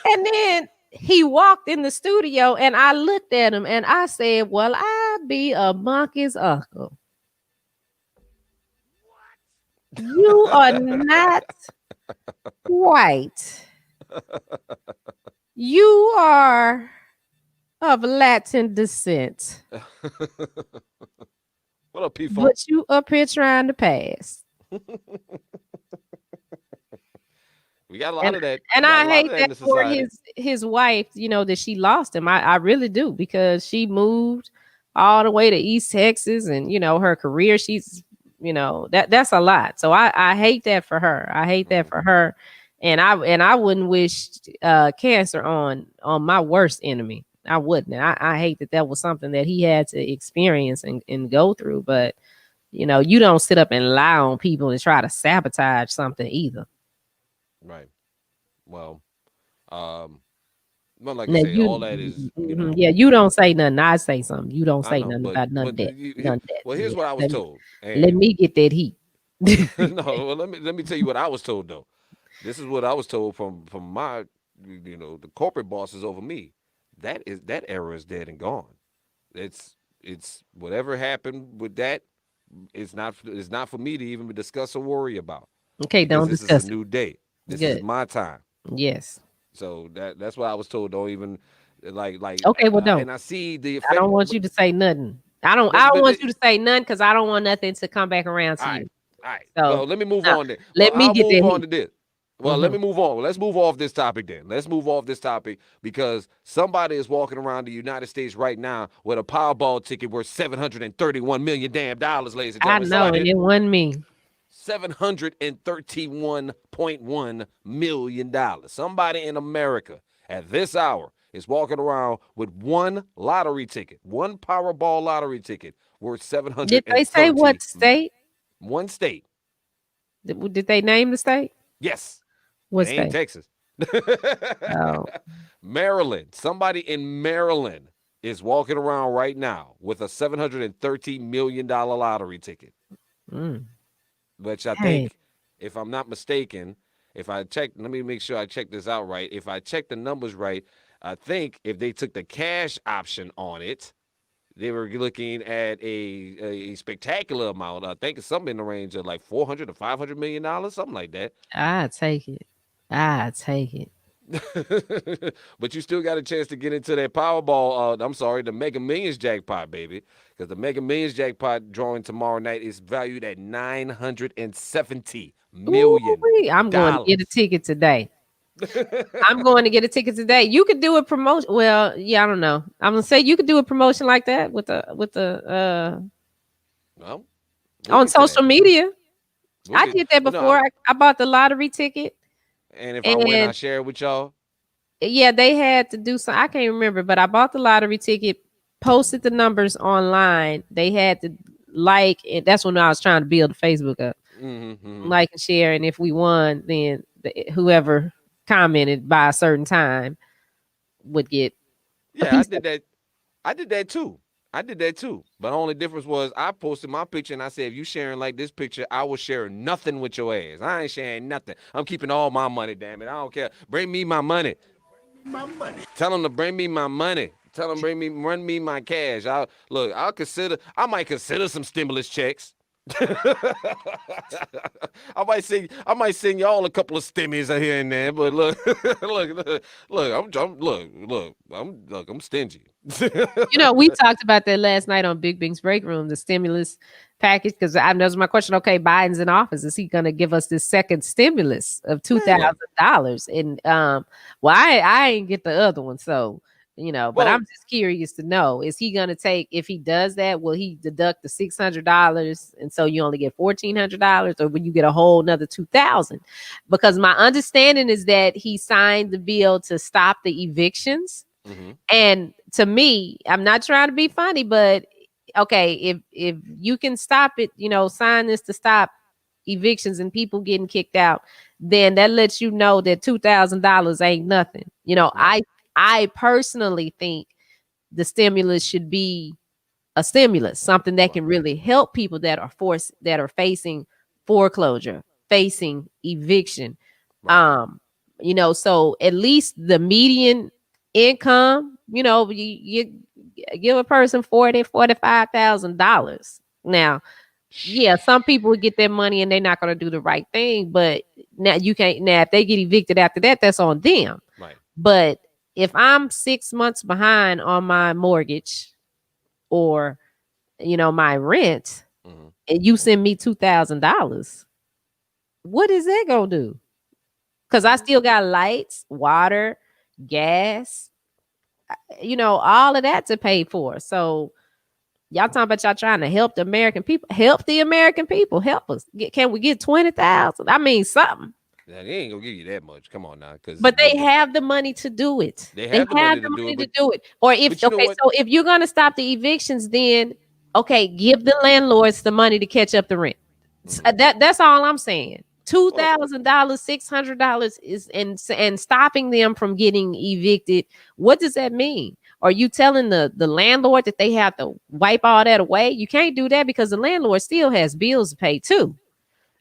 And then he walked in the studio and I looked at him and I said, well, I be a monkey's uncle. You are not white. You are of Latin descent, What up, P-Funk? but you up here trying to pass. We got a lot And of that. and Got a I lot of hate that in that the for society. his wife, that she lost him. I really do because she moved all the way to East Texas and her career, she's that's a lot. So I hate that for her. I hate that Mhm. for her. And I wouldn't wish cancer on my worst enemy. I wouldn't. I hate that was something that he had to experience and go through. But you don't sit up and lie on people and try to sabotage something either. Right. Well, um, well, like I Now say, all that is, yeah, you don't say nothing. I say something. You don't I say know, nothing but about none of that. None of that. well, here's Yeah, what I was told, let and me get that heat. no, well, let me tell you what I was told though. This is what I was told from my, the corporate bosses over me. That era is dead and gone. It's whatever happened with that. It's not for me to even discuss or worry about Okay, because don't this is a discuss it. new day. This is Good. my time. Yes. So that's what I was told. Don't even Okay, well, don't. and I see the I effect. don't want you to say nothing. I don't. I don't But want you to say nothing because I don't want nothing to come back around all to right, you. all right. So Well, let me move no, on then. Well, let me I'll get move that on heat. to this. Well, let Hmm. me move on. Let's move off this topic then. Let's move off this topic because somebody is walking around the United States right now with a Powerball ticket worth $731 million damn dollars, ladies and I gentlemen. know, and Somebody it wasn't me. $731.1 million. Somebody in America at this hour is walking around with one lottery ticket, one Powerball lottery ticket worth Did they say 730. what state? One state. Did they name the state? Yes. It What ain't state? Texas. Oh, Maryland. Somebody in Maryland is walking around right now with a $730 million lottery ticket, mm, which I dang. think, if I'm not mistaken, if I check, let me make sure I check this out right. If I check the numbers right, I think if they took the cash option on it, they were looking at a spectacular amount. I think it's something in the range of like 400 to $500 million, something like that. I take it. I take it. But you still got a chance to get into that Powerball. I'm sorry, the Mega Millions jackpot, baby, because the Mega Millions jackpot drawing tomorrow night is valued at $970 million. Ooh, I'm going to get a ticket today. I'm going to get a ticket today. You could do a promotion. Well, yeah, I don't know. I'm gonna say you could do a promotion like that with the Well, we'll on get to that. social media. We'll I get. did that Well, no, before. I bought the lottery ticket, and if I win, I and share it with y'all. yeah, they had to do some. I can't remember, but I bought the lottery ticket, posted the numbers online. They had to and that's when I was trying to build the Facebook up, Mm-hmm. like and share. And if we won, then whoever commented by a certain time would get a Yeah, I piece of. did that. I did that too. I did that too. But the only difference was I posted my picture and I said, if you sharing like this picture, I will share nothing with your ass. I ain't sharing nothing. I'm keeping all my money, damn it. I don't care. Bring me my money. Tell them to bring me my money. Tell them run me my cash. I might consider some stimulus checks. I might send y'all a couple of stimmies here and there, but look, I'm stingy. We talked about that last night on Big Bing's break room, the stimulus package. Because that was my question. Okay, Biden's in office. Is he going to give us this second stimulus of Man, $2,000? And well, I ain't get the other one, so But I'm well, just curious to know: is he going to take? If he does that, will he deduct the $600, and so you only get $1,400, or will you get a whole another 2,000? Because my understanding is that he signed the bill to stop the evictions. mhm, And to me, I'm not trying to be funny, but okay, if you can stop it, sign this to stop evictions and people getting kicked out, then that lets you know that $2,000 ain't nothing. right, I personally think the stimulus should be a stimulus, something that right, can really help people that are facing foreclosure, facing eviction. right, um so at least the median income, you give a person $45,000. Now, yeah, some people would get their money and they're not going to do the right thing, but now you can't. Now if they get evicted after that, that's on them. right. But if I'm 6 months behind on my mortgage, or my rent, Mhm. and you send me $2,000, what is that gonna do? Because I still got lights, water, gas, all of that to pay for. So y'all talking about y'all trying to help the American people. Help the American people. Help us. Can we get 20,000? I mean something. Now, they ain't gonna give you that much. Come on now, because But they have the money to do it. they They have the have money to the do money it. to But do it. Or you know what? so if you're gonna stop the evictions, then okay, give the landlords the money to catch up the rent. Mhm. That's all I'm saying. two Well, thousand dollars, $600 is and stopping them from getting evicted. What does that mean? Are you telling the landlord that they have to wipe all that away? You can't do that because the landlord still has bills to pay too.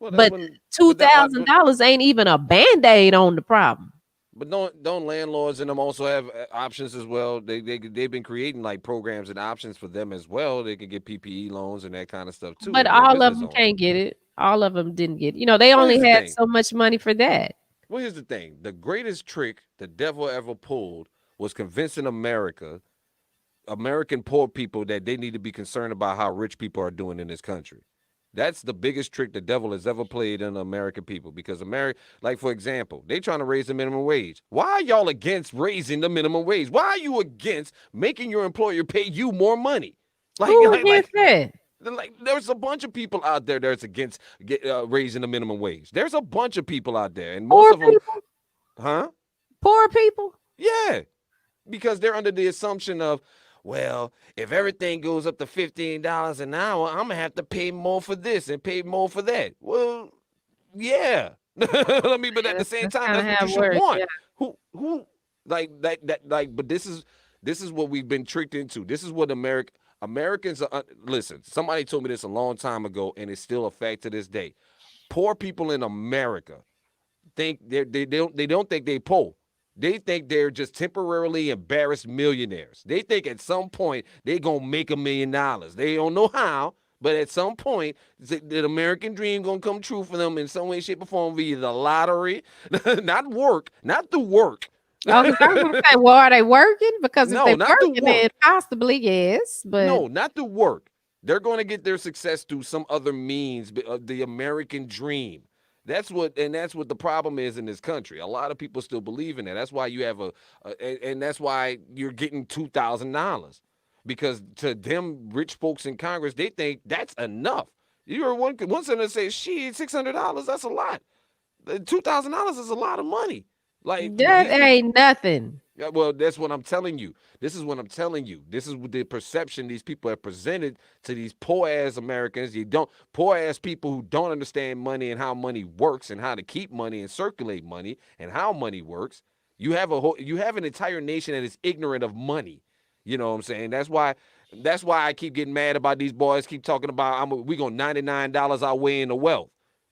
that's But when. two But that. thousand dollars ain't even a band-aid on the problem. But don't landlords and them also have options as well? They've been creating like programs and options for them as well. They can get PPE loans and that kind of stuff too But if they're a all of business them owner. can't get it. All of them didn't get it. They Well, here's only the had thing. so much money for that. Well, here's the thing. The greatest trick the devil ever pulled was convincing American poor people, that they need to be concerned about how rich people are doing in this country. That's the biggest trick the devil has ever played on the American people, because like for example, they trying to raise the minimum wage. Why are y'all against raising the minimum wage? Why are you against making your employer pay you more money? Like, Who like, against like, that? like there's a bunch of people out there that's against raising the minimum wage. There's a bunch of people out there, and most Poor of them, people? huh? Poor people? Yeah, because they're under the assumption of, well, if everything goes up to $15 an hour, I'm gonna have to pay more for this and pay more for that. Well, yeah. I mean, but at Yeah, the same that's time, kind that's of what how you it should works. want. Yeah. Who like that like but this is what we've been tricked into. This is what Americans are listen, somebody told me this a long time ago and it's still a fact to this day. Poor people in America think they don't think they poor. They think they're just temporarily embarrassed millionaires. They think at some point they're gonna make $1 million. They don't know how, but at some point the American dream gonna come true for them in some way, shape, or form via the lottery, not work, not the work. Oh, because I was gonna say, well, are they working? Because if they No, not the working, then work. possibly yes. But No, not the work. They're going to get their success through some other means of the American dream. That's what the problem is in this country. A lot of people still believe in that. That's why you have and that's why you're getting $2,000 because to them rich folks in Congress they think that's enough. You heard one senator say, "She $600. That's a lot. $2,000 is a lot of money." Like that these people. ain't nothing. Yeah, well, that's what I'm telling you. This is what I'm telling you. This is the perception these people have presented to these poor ass Americans. You don't poor ass people who don't understand money and how money works and how to keep money and circulate money and how money works. You have an entire nation that is ignorant of money. You know what I'm saying? That's why I keep getting mad about these boys keep talking about we gonna $99 our way into wealth.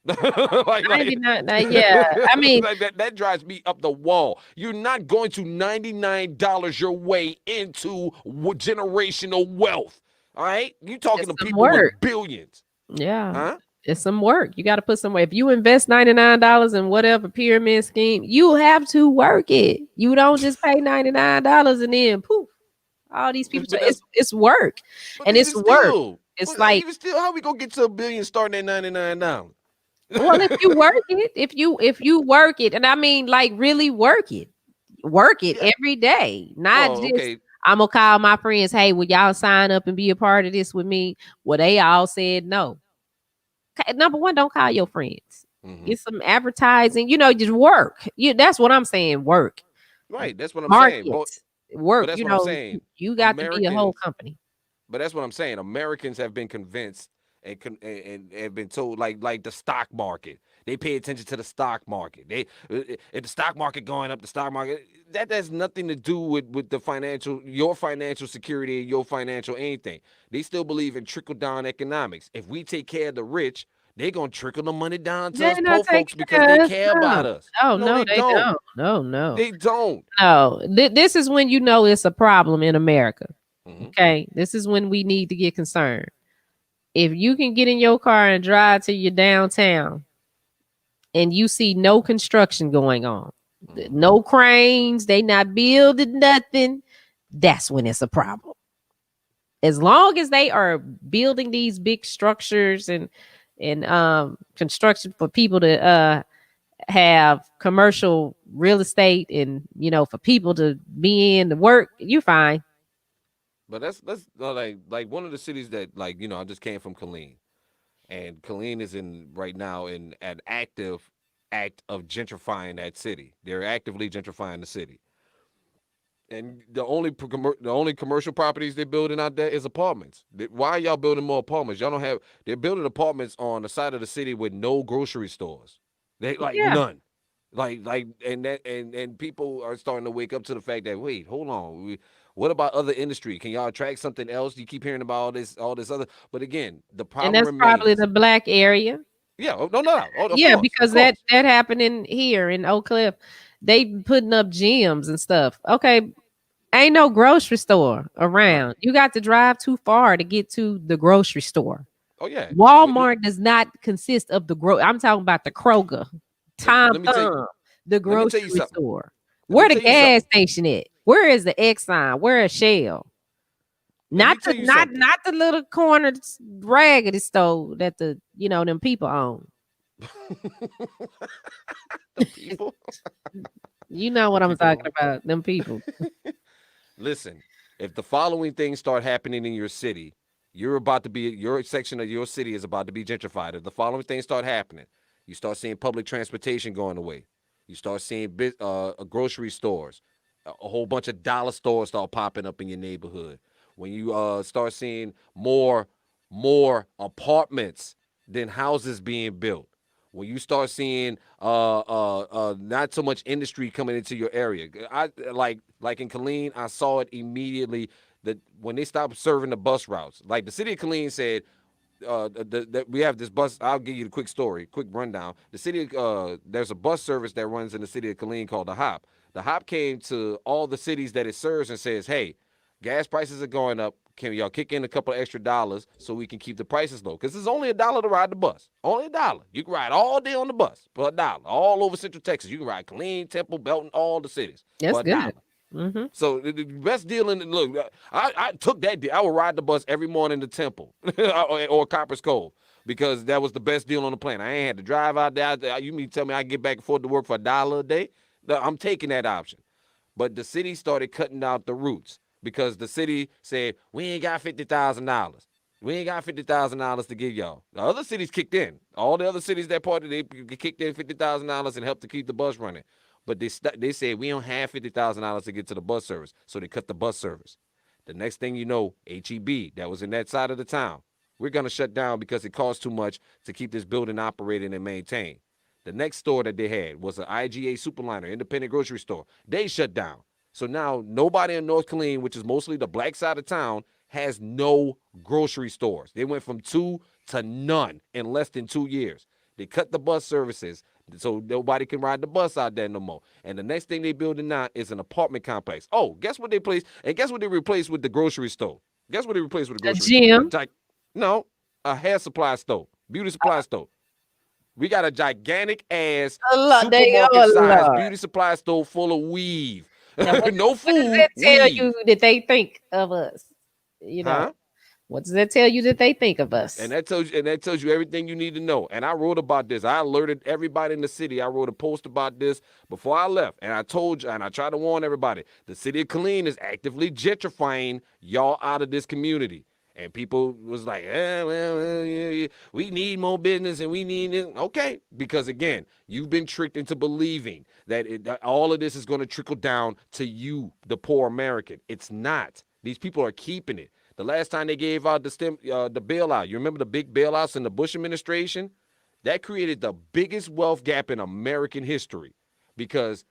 like 99. Yeah, I mean, like that drives me up the wall. You're not going to $99 your way into generational wealth. All right? You talking it's to some people work. with billions. Yeah, Huh? it's some work. You got to put somewhere. If you invest $99 in whatever pyramid scheme, you have to work it. You don't just pay $99 and then poof, all these people. But It's work, but and it's even work. still, It's like, how we gonna get to a billion starting at $99? well, if you work it, if you work it, and I mean like really work it Yeah. every day, not Well, just okay. I'm gonna call my friends. Hey, will y'all sign up and be a part of this with me? Well, they all said no. Number one, don't call your friends. Hmm. Get some advertising. Just work. That's what I'm saying. Work, Right. That's what I'm saying. market, But work. that's You what I'm know, saying. you got to be a whole Americans company. But that's what I'm saying. Americans have been convinced and have been told like the stock market. They pay attention to the stock market. If the stock market going up, the stock market that has nothing to do with your financial security and your financial anything. They still believe in trickle down economics. If we take care of the rich, they're gonna trickle the money down to They're us not poor taking folks because care they of us. care No. about us. Oh No, no, they they don't. don't. No, no. They don't. No, this is when you know it's a problem in America. Hmm. Okay, this is when we need to get concerned. If you can get in your car and drive to your downtown and you see no construction going on, Hmm. no cranes, they not building nothing, that's when it's a problem. As long as they are building these big structures and construction for people to have commercial real estate and for people to be in to work, you fine. But that's like one of the cities that I just came from Killeen. And Killeen is in right now in an active act of gentrifying that city. They're actively gentrifying the city, and the only commercial properties they're building out there is apartments. Why are y'all building more apartments? Y'all don't have. They're building apartments on the side of the city with no grocery stores. They like Yeah. none. And people are starting to wake up to the fact that wait, hold on. What about other industry? Can y'all attract something else? You keep hearing about all this other. But again, the And problem that's probably remains. the black area. Yeah. No, no, no. Oh, of Yeah, course, of because that course. that happened in here in Oak Cliff. They putting up gyms and stuff. Okay, ain't no grocery store Right. around. You got to drive too far to get to the grocery store. Oh yeah. Walmart does not consist of I'm talking about the Kroger, Tom Let me tell you. Thumb, the Let me tell you grocery something. store. Let me Where the tell you gas something. station at? Where is the Exxon? Where is Shell? Let Not me the tell you not something. not the little corner raggedy store that them people own. The people. You know The what I'm people talking on. about? Them people. Listen, if the following things start happening in your city, your section of your city is about to be gentrified. If the following things start happening, you start seeing public transportation going away. You start seeing grocery stores. A whole bunch of dollar stores start popping up in your neighborhood. when you start seeing more apartments than houses being built, when you start seeing not so much industry coming into your area. I like in Killeen, I saw it immediately that when they stopped serving the bus routes, like the city of Killeen said, we have this bus. I'll give you the quick story, quick rundown. The city, there's a bus service that runs in the city of Killeen called the Hop. The Hop came to all the cities that it serves and says, "Hey, gas prices are going up. Can y'all kick in a couple of extra dollars so we can keep the prices low? Because it's only $1 to ride the bus. Only $1. You can ride all day on the bus for $1. All over Central Texas, you can ride Killeen, Temple, Belton, all the cities That's for $1. good. Mm-hmm. So the best deal in the look, I took that deal. I would ride the bus every morning to Temple or Copper's Cove because that was the best deal on the planet. I ain't had to drive out there. You mean tell me I can get back and forth to work for $1 a day? No, I'm taking that option. But the city started cutting out the routes because the city said, we ain't got $50,000. We ain't got $50,000 to give y'all. The other cities kicked in. All the other cities that parted, they kicked in $50,000 and helped to keep the bus running. But they said, we don't have $50,000 to get to the bus service. So they cut the bus service. The next thing you know, HEB, that was in that side of the town, we're going to shut down because it costs too much to keep this building operating and maintained. The next store that they had was an IGA Superliner, independent grocery store. They shut down. So now nobody in North Killeen, which is mostly the black side of town, has no grocery stores. They went from 2 to none in less than 2 years. They cut the bus services so nobody can ride the bus out there no more. And the next thing they building now is an apartment complex. Oh, guess what they placed? And guess what they replaced with the grocery store? Guess what they replaced with the A grocery store? gym. No, a hair supply store, beauty supply store. We got a gigantic ass supermarket size Lord. beauty supply store full of weave. Now, No what does food, that tell weave. you that they think of us? You know, Huh? what does that tell you that they think of us? And that tells you everything you need to know. And I wrote about this. I alerted everybody in the city. I wrote a post about this before I left. And I told you, and I tried to warn everybody, the city of Killeen is actively gentrifying y'all out of this community. And people was like, yeah, we need more business and we need it. Okay, because again, you've been tricked into believing that all of this is going to trickle down to you, the poor American. It's not. These people are keeping it. The last time they gave out the bailout, you remember the big bailouts in the Bush administration? That created the biggest wealth gap in American history because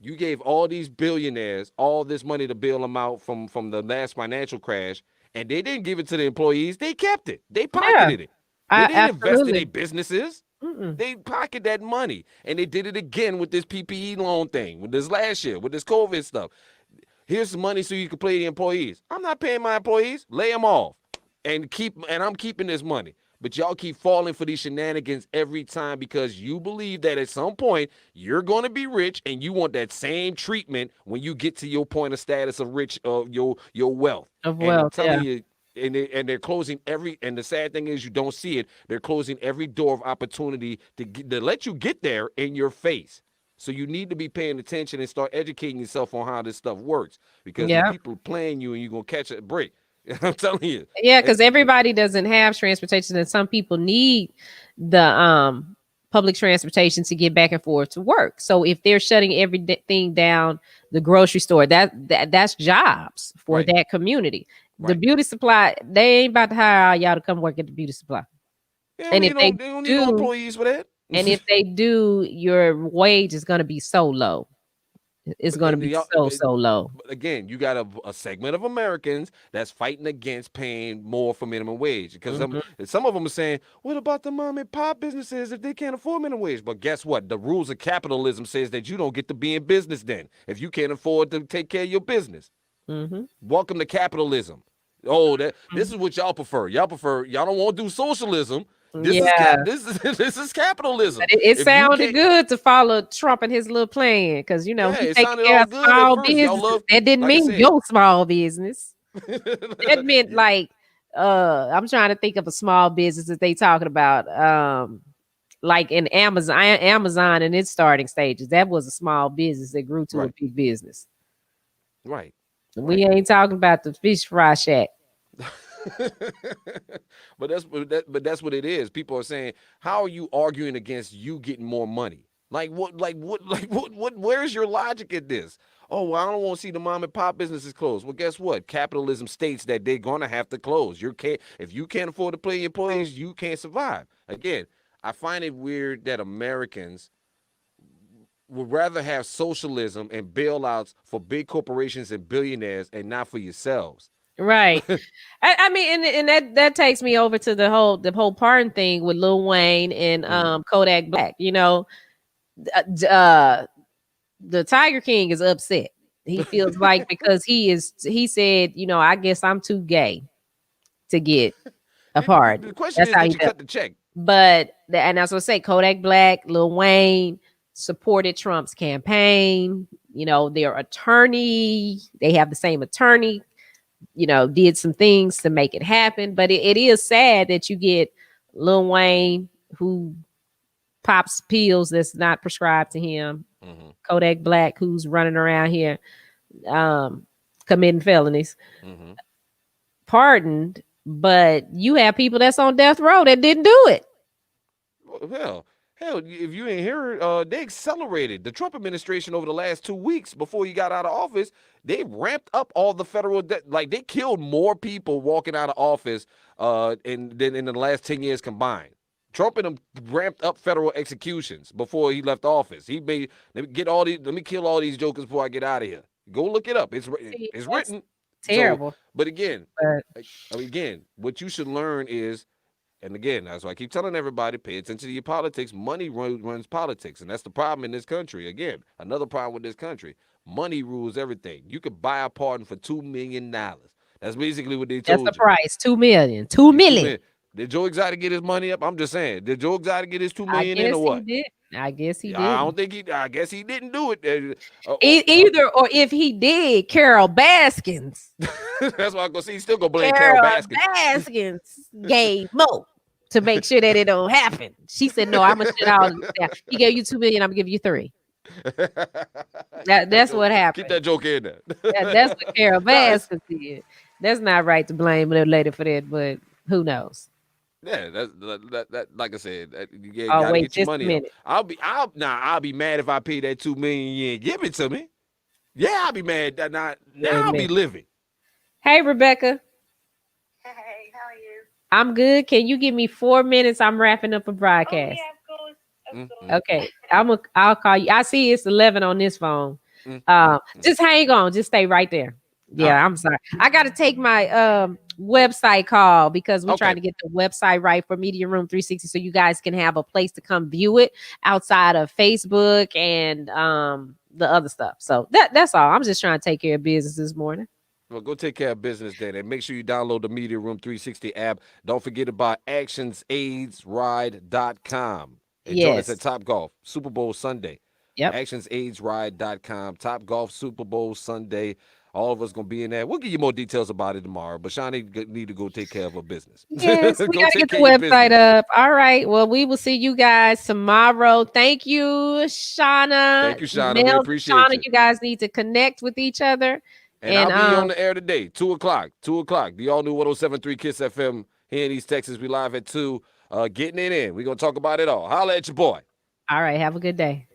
you gave all these billionaires all this money to bail them out from the last financial crash, and they didn't give it to the employees. They kept it. They Yeah, pocketed it. They didn't invest in their absolutely. businesses. Mm-mm. They pocketed that money, and they did it again with this PPE loan thing, with this last year, with this COVID stuff. Here's some money so you can pay the employees. I'm not paying my employees. Lay them off, and I'm keeping this money. But y'all keep falling for these shenanigans every time because you believe that at some point you're going to be rich and you want that same treatment when you get to your point of status of rich of your wealth. Of And I'm wealth, telling yeah. you, and they're closing every. And the sad thing is you don't see it. They're closing every door of opportunity to let you get there in your face. So you need to be paying attention and start educating yourself on how this stuff works because these Yeah. people are playing you and you're gonna catch a break. I'm telling you. Yeah, Eh, because everybody doesn't have transportation, and some people need the public transportation to get back and forth to work. So if they're shutting everything down, the grocery store, that's jobs for Right, that community. The right. beauty supply, they ain't about to hire all y'all to come work at the beauty supply. Yeah, And if they don't need no do, employees for that. and if they do, your wage is going to be so low. It's But going to then be y'all, so low. but again, you got a segment of Americans that's fighting against paying more for minimum wage because Mhm. some of them are saying, "What about the mom and pop businesses if they can't afford minimum wage?" But guess what? The rules of capitalism says that you don't get to be in business then if you can't afford to take care of your business. Mhm. Welcome to capitalism. Oh, that this Mhm. is what y'all prefer. Y'all don't want to do socialism. This is Yeah. this is capitalism. But it If you sounded can't, good to follow Trump and his little plan because yeah, he it taking sounded care all of good at small first. Y'all businesses. love, That didn't like I mean said, your small business. That meant you, like I'm trying to think of a small business that they talking about. Like in Amazon in its starting stages. That was a small business that grew to a right, big business. right, We right. ain't talking about the fish fry shack. But that's what it is. People are saying, how are you arguing against you getting more money? Like what? Like what? Like what? Where's your logic in this? Oh, well, I don't want to see the mom and pop businesses close. Well, guess what? Capitalism states that they're gonna have to close. You can't if you can't afford to pay your employees, you can't survive. Again, I find it weird that Americans would rather have socialism and bailouts for big corporations and billionaires and not for yourselves. Right. I mean, and that takes me over to the whole pardon thing with Lil Wayne and Mm-hmm. Kodak Black. The Tiger King is upset. He feels like because he said, I guess I'm too gay to get a The pardon. question That's is, how did he you felt. cut the check? And that's what I say. Kodak Black, Lil Wayne supported Trump's campaign. Their attorney, they have the same attorney, did some things to make it happen. But it is sad that you get Lil Wayne who pops pills that's not prescribed to him. Mm-hmm. Kodak Black who's running around here um, committing felonies, Mm-hmm. pardoned. But you have people that's on death row that didn't do it. Hell, if you ain't hear, they accelerated the Trump administration over the last 2 weeks before he got out of office. They ramped up all the federal debt. Like they killed more people walking out of office, than in the last 10 years combined. Trump and them ramped up federal executions before he left office. He made let me kill all these jokers before I get out of here. Go look it up. See, It's that's written. So, terrible. but again, But again, what you should learn is, and again, that's why I keep telling everybody, pay attention to your politics. Money runs politics, and that's the problem in this country. Again, another problem with this country. Money rules everything. You could buy a pardon for $2 million. That's basically what they that's the told you. price. 2 million. 2 million. Did Joe Exotic get his money up? I'm just saying. Did Joe Exotic get his two I million in guess or he what? did. I guess he Yeah, I didn't. don't think he. I guess he didn't do it. Either or if he did, Carol Baskins. That's why I'm gonna see. He's still gonna blame Carol Carol Baskins. Baskins gave Mo to make sure that it don't happen. She said, "No, I'm gonna shut all this down. He gave you 2 million. I'm gonna give you 3." Keep that That's joke. what Keep happened. that joke in there. That's what Carol No, it's Baskins did. That's not right to blame the lady for that, but who knows? Yeah, like I said, you Oh, gotta wait get your just a money up. minute. I'll be mad if I pay that 2 million you ain't give it to me. Yeah, I'll be mad. Now Wait a I'll be minute. living. Hey, Rebecca. Hey, how are you? I'm good. Can you give me 4 minutes? I'm wrapping up a Oh broadcast. yeah, of course, of Mm, course. mm, Okay. I'll call you. I see it's 11 on this phone. mm, mm, mm. Just hang on. Just stay right there. All Yeah, right. I'm sorry. I got to take my website call because we're trying Okay. to get the website right for Media Room 360 so you guys can have a place to come view it outside of Facebook and the other stuff. So that's all. I'm just trying to take care of business this morning. Well, go take care of business then, and make sure you download the Media Room 360 app. Don't forget about actionsaidride.com and join us at Yes. Top Golf Super Bowl Sunday. Yep. actionsaidride.com, Top Golf Super Bowl Sunday. All of us gonna be in there. We'll give you more details about it tomorrow. But Shani need to go take care of her business. Yes, we Go got to take get the care of your website business. up. All right. Well, we will see you guys tomorrow. Thank you, Shauna. Thank you, Shana. We Mel and appreciate Shauna, you. you guys need to connect with each other. And And I'll be on the air today, 2 o'clock. 2 o'clock. The all new 1073 Kiss FM here in East Texas. We live at 2. Getting it in. We're gonna talk about it all. Holla at your boy. all right, have a good day.